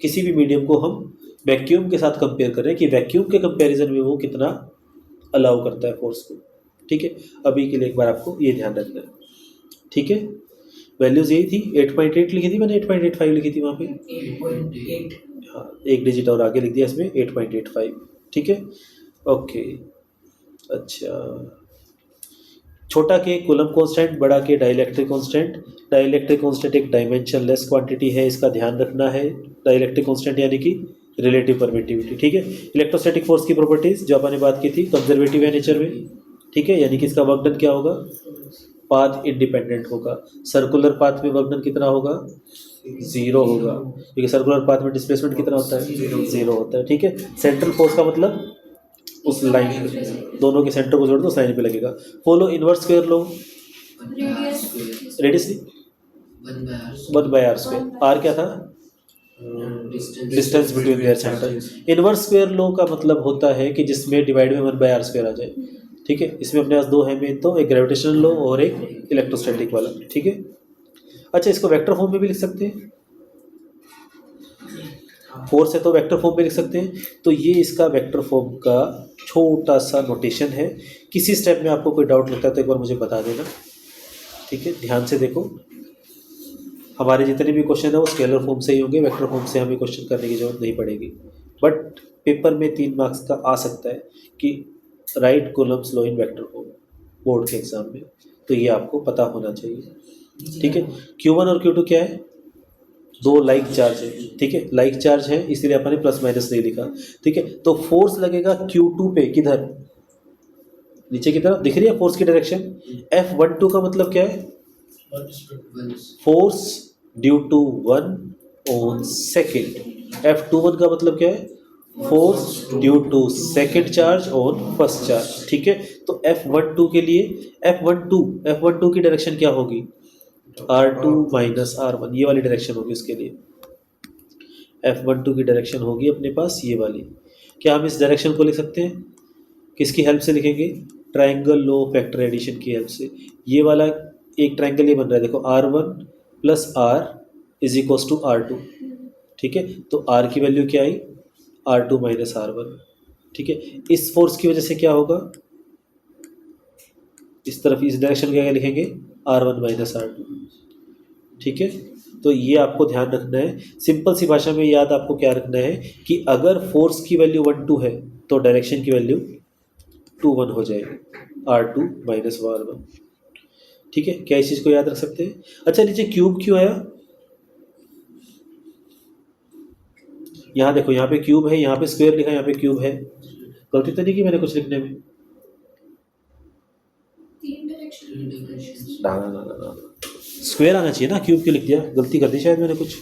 किसी भी मीडियम को हम वैक्यूम के साथ कंपेयर करें कि वैक्यूम के कंपैरिजन में वो कितना अलाउ करता है फोर्स को, ठीक है। अभी के लिए एक बार आपको ये ध्यान रखना है, ठीक है। वैल्यूज़ यही थी, 8.8 लिखी थी मैंने, 8.85 लिखी थी वहाँ पे, 8.8, हाँ, एक डिजिट और आगे लिख दिया इसमें, 8.85, ठीक है, ओके। अच्छा, छोटा के कूलम कांस्टेंट, बड़ा के डाइलेक्ट्रिक कांस्टेंट। डाइलेक्ट्रिक कांस्टेंट एक डायमेंशनलेस क्वांटिटी है, इसका ध्यान रखना है। डाइलेक्ट्रिक कांस्टेंट यानी कि रिलेटिव परमिटिविटी, ठीक है। इलेक्ट्रोस्टैटिक फोर्स की प्रॉपर्टीज जो अपन ने बात की थी, कंजर्वेटिव है नेचर में, ठीक है, यानी कि इसका वर्क डन क्या होगा, पाथ इंडिपेंडेंट होगा। सर्कुलर पाथ में वर्क डन कितना होगा? 0 होगा, क्योंकि सर्कुलर पाथ में डिस्प्लेसमेंट कितना होता है? 0 होता है। ठीक है, सेंट्रल फोर्स का मतलब उस लाइन पे, दोनों के सेंटर को जोड़ दो उस लाइन पे लगेगा। Follow inverse square law, radius one by are square. R क्या था? Distance between their centre. Inverse square law का मतलब होता है कि जिसमें डिवाइड में 1 आर स्क्वायर आ जाए। ठीक है, इसमें अपने पास दो है मेन, तो एक ग्रेविटेशनल लो और एक इलेक्ट्रोस्टैटिक वाला। ठीक है, अच्छा इसको वेक्टर फॉर्म में भी लिख सकते हैं, फोर्स है तो वेक्टर फॉर्म में लिख सकते हैं। तो ये इसका वेक्टर फॉर्म का छोटा सा नोटेशन है। किसी स्टेप में आपको कोई डाउट लगता है तो एक बार मुझे बता देना। ठीक है, ध्यान से देखो, हमारे जितने भी क्वेश्चन है वो स्केलर फॉर्म से ही होंगे, वेक्टर फॉर्म से हमें क्वेश्चन करने की जरूरत नहीं पड़ेगी। बट पेपर में 3 मार्क्स का आ सकता है कि राइट कॉलम्स लो इन वेक्टर फॉर्म, बोर्ड के एग्जाम में, तो ये आपको पता होना चाहिए। ठीक है, Q1 और Q2 क्या है? दो लाइक चार्ज है। ठीक है, लाइक चार्ज है इसलिए अपन ने प्लस माइनस नहीं लिखा। ठीक है, तो फोर्स लगेगा Q2 पे, किधर? नीचे की तरफ दिख रही है फोर्स की डायरेक्शन। F12 का मतलब क्या है? Force due to 1 on second. F21 का मतलब क्या है? Force due to second charge on first charge. ठीक है, तो F12 के लिए F12 की डायरेक्शन क्या होगी? R2 माइनस R1, ये वाली डायरेक्शन होगी उसके लिए। F12 की डायरेक्शन होगी अपने पास ये वाली। क्या हम इस डायरेक्शन को लिख सकते हैं? किसकी हेल्प से लिखेंगे? Triangle law of vector addition की हेल्प से। ये वाला एक ट्राइंगल ये बन रहा है, देखो R1 plus R is equals to R2। ठीक है, तो R की वैल्यू क्या आई? R2 minus R1। ठीक है, इस फोर्स की वजह से क्या होगा? इस तरफ इस डायरेक्शन क्या लिखेंगे? R1 minus R2। ठीक है, तो ये आपको ध्यान रखना है। सिंपल सी भाषा में याद आपको क्या रखना है कि अगर फोर्स की वैल्यू 1 2 है तो डायरेक्शन की वैल्यू 2 1 हो जाएगी, R2 माइनस R1। ठीक है, क्या इस चीज़ को याद रख सकते हैं? अच्छा, नीचे क्यूब क्यों आया? यहाँ देखो, यहाँ पे क्यूब है, यहाँ पे स्क्वायर लिखा है, यहाँ पे क्यूब है। गलती तो नहीं की मैंने कुछ लिखने में? ना ना ना ना, स्क्वायर आना चाहिए ना, क्यूब क्यों लिख दिया? गलती कर दी शायद मैंने कुछ।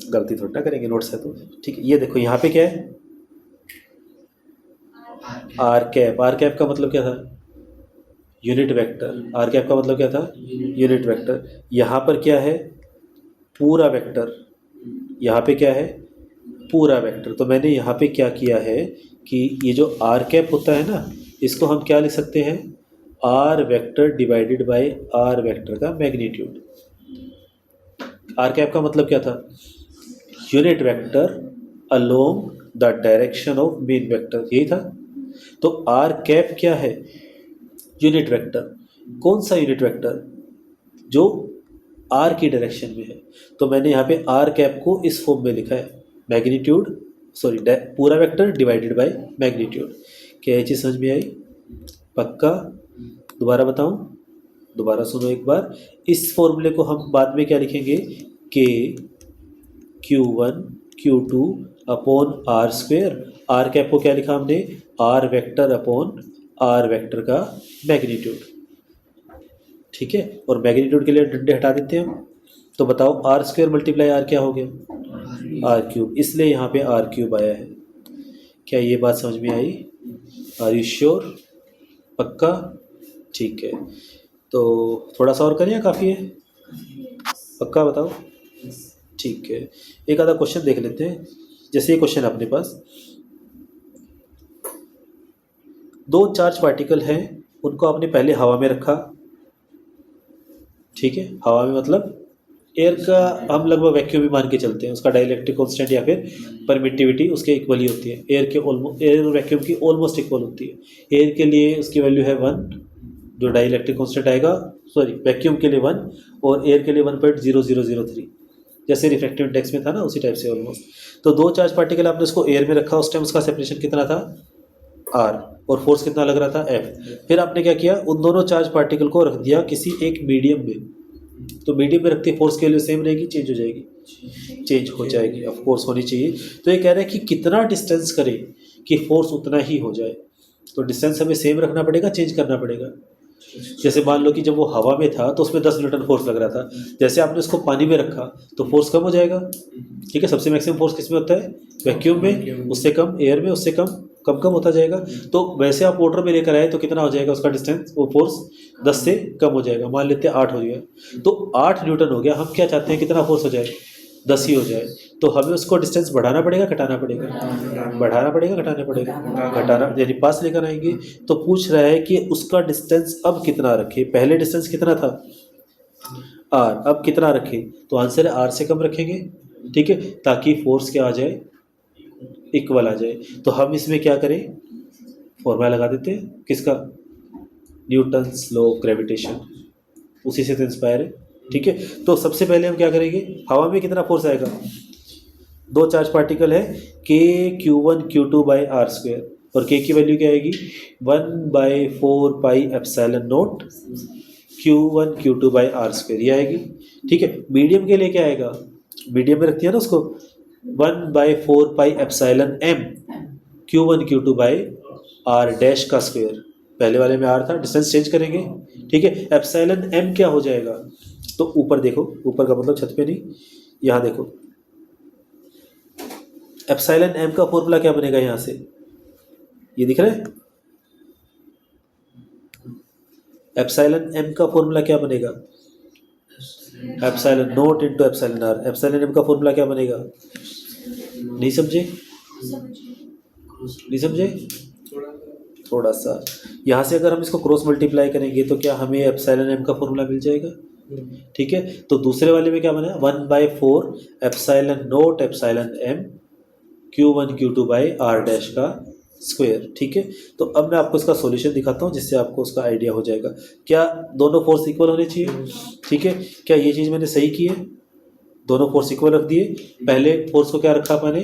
गलती थोड़ा ना करेंगे, नोट्स है तो। ठीक है, ये देखो यहाँ पे क्या है? आर कैप का मतलब क्या था? Unit vector. आर कैप का मतलब क्या था? Unit vector. यहाँ पर क्या है? पूरा वेक्टर। यहाँ पे क्या है? पूरा वेक्टर। तो मैंने यहाँ पे क्या किया है कि ये जो आर कैप होता है ना, इसको हम क्या लिख सकते हैं? R vector divided by R vector का मैग्नीट्यूड। आर कैप का मतलब क्या था? Unit vector along the direction of main vector, यही था। तो आर कैप क्या है? Unit vector. कौन सा यूनिट वेक्टर? जो आर की डायरेक्शन में है। तो मैंने यहाँ पे आर कैप को इस फॉर्म में लिखा है, मैग्नीट्यूड पूरा वेक्टर डिवाइडेड बाय मैग्नीट्यूड। क्या ये चीज़ समझ में आई? पक्का? दोबारा बताऊं? दोबारा सुनो एक बार। इस फॉर्मूले को हम बाद में क्या लिखेंगे? K Q1 Q2 upon R square. R cap को क्या लिखा हमने? R vector upon R vector का मैग्नीट्यूड। ठीक है, और मैग्नीट्यूड के लिए डंडे हटा देते हैं हम। तो बताओ, आर स्क्वेयर मल्टीप्लाई आर क्या हो गया? R cube. इसलिए यहाँ पे आर क्यूब आया है। क्या ये बात समझ में आई? Are you sure? पक्का? ठीक है, तो थोड़ा सा और करें या काफ़ी है? पक्का बताओ। ठीक है, एक आधा क्वेश्चन देख लेते हैं। जैसे ये क्वेश्चन अपने पास, दो चार्ज पार्टिकल हैं, उनको आपने पहले हवा में रखा। ठीक है, हवा में मतलब एयर का हम लगभग वैक्यूम भी मान के चलते हैं, उसका डाइलेक्ट्रिक कांस्टेंट या फिर परमिटिविटी उसके इक्वल ही होती है। एयर और वैक्यूम की ऑलमोस्ट इक्वल होती है। एयर के लिए उसकी वैल्यू है 1, जो डाइलेक्ट्रिक कांस्टेंट आएगा, सॉरी वैक्यूम के लिए 1 और एयर के लिए 1.0003, जैसे रिफ्रैक्टिव इंडेक्स में था ना, उसी टाइप से ऑलमोस्ट। तो दो चार्ज पार्टिकल आपने उसको एयर में रखा, उस टाइम उसका सेपरेशन कितना था? R, और फोर्स कितना लग रहा था? F। फिर आपने क्या किया? उन दोनों चार्ज पार्टिकल को रख दिया किसी एक मीडियम में। तो मीडियम में रखते फोर्स की वैल्यू सेम रहेगी, चेंज हो जाएगी? चेंज हो जाएगी, ऑफ कोर्स होनी चाहिए। तो ये कह रहे हैं कि कितना डिस्टेंस करें कि फोर्स उतना ही हो जाए। तो डिस्टेंस हमें सेम रखना पड़ेगा, चेंज करना पड़ेगा। जैसे मान लो कि जब वो हवा में था तो उसमें 10 न्यूटन फोर्स लग रहा था, जैसे आपने उसको पानी में रखा तो फोर्स कम हो जाएगा, ठीक है। सबसे मैक्सिमम फोर्स किस में होता है? वैक्यूम में, उससे कम एयर में, उससे कम कम होता जाएगा। तो वैसे आप वाटर में लेकर आए तो कितना हो जाएगा उसका डिस्टेंस, वो फोर्स 10 से कम हो जाएगा, मान लेते हैं 8 हो गया, तो 8 न्यूटन हो गया। हम क्या चाहते हैं कितना फोर्स हो जाए? 10 ही हो जाए। तो हमें उसको डिस्टेंस बढ़ाना पड़ेगा, घटाना पड़ेगा? बढ़ाना पड़ेगा, घटाना पड़ेगा? घटाना, यानी पास लेकर आएंगे। तो पूछ रहा है कि उसका डिस्टेंस अब कितना रखे। पहले डिस्टेंस कितना था? आर, अब कितना रखे? तो आंसर है आर से कम रखेंगे, ठीक है, ताकि फोर्स क्या आ जाए? इक्वल आ जाए। तो हम इसमें क्या करें, फॉर्मूला लगा देते हैं किसका? न्यूटन्स लॉ ऑफ ग्रेविटेशन, उसी से तो इंस्पायर है, ठीक है। तो सबसे पहले हम क्या करेंगे, हवा में कितना फोर्स आएगा? 2 चार्ज पार्टिकल है, के Q1 Q2 by R square, और के की वैल्यू क्या आएगी? 1/4 pi epsilon naught Q1 Q2 by R square, ये आएगी, ठीक है। मीडियम के लिए क्या आएगा? मीडियम में रखती है ना उसको, 1/4 pi epsilon m Q1 Q2 by R dash का स्क्वायर। पहले वाले में आर था, डिस्टेंस चेंज करेंगे, ठीक है। एप्सिलॉन m क्या हो जाएगा? तो ऊपर देखो, ऊपर का मतलब छत पे नहीं, यहाँ देखो, एप्सिलॉन m का फॉर्मूला क्या बनेगा? यहाँ से ये दिख रहा है, एप्सिलॉन m का फॉर्मूला क्या बनेगा? Epsilon naught into epsilon r। Epsilon m का फॉर्मूला क्या बनेगा? नहीं समझे? नहीं समझे? थोड़ा सा यहाँ से अगर हम इसको क्रॉस मल्टीप्लाई करेंगे तो क्या हमें एप्सिलॉन m का फॉर्मूला मिल जाएगा, ठीक है। तो दूसरे वाले में क्या बना? 1/4 epsilon naught epsilon m Q1 Q2 by R dash का स्क्वायर, ठीक है। तो अब मैं आपको इसका सॉल्यूशन दिखाता हूँ जिससे आपको उसका आइडिया हो जाएगा। क्या दोनों फोर्स इक्वल होने चाहिए, ठीक है। क्या ये चीज़ मैंने सही की है? दोनों फोर्स इक्वल रख दिए। पहले फोर्स को क्या रखा मैंने?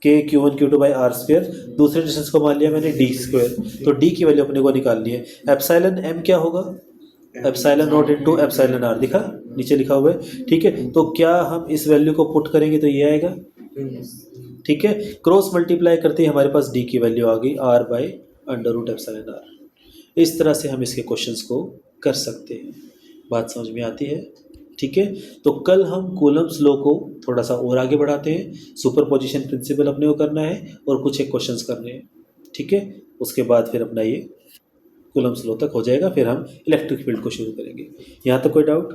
K Q1 Q2 by R square. दूसरे डिस्टेंस को मान लिया मैंने d स्क्वायर। तो d की वैल्यू अपने को निकालनी है। एप्सिलॉन m क्या होगा? Epsilon naught into epsilon r, दिखा नीचे लिखा हुआ है, ठीक है। तो क्या हम इस वैल्यू को पुट करेंगे तो ये आएगा, ठीक है। क्रॉस मल्टीप्लाई करते ही हमारे पास d की वैल्यू आ गई r by under root epsilon r। इस तरह से हम इसके क्वेश्चंस को कर सकते हैं। बात समझ में आती है, ठीक है। तो कल हम कूलम्स लॉ को थोड़ा सा और आगे बढ़ाते हैं। सुपरपोजिशन प्रिंसिपल अपने को करना है और कुछ एक क्वेश्चंस करने हैं, ठीक है। उसके बाद फिर अपना ये कूलम्स लॉ तक हो जाएगा, फिर हम इलेक्ट्रिक फील्ड को शुरू करेंगे। यहाँ तक कोई डाउट?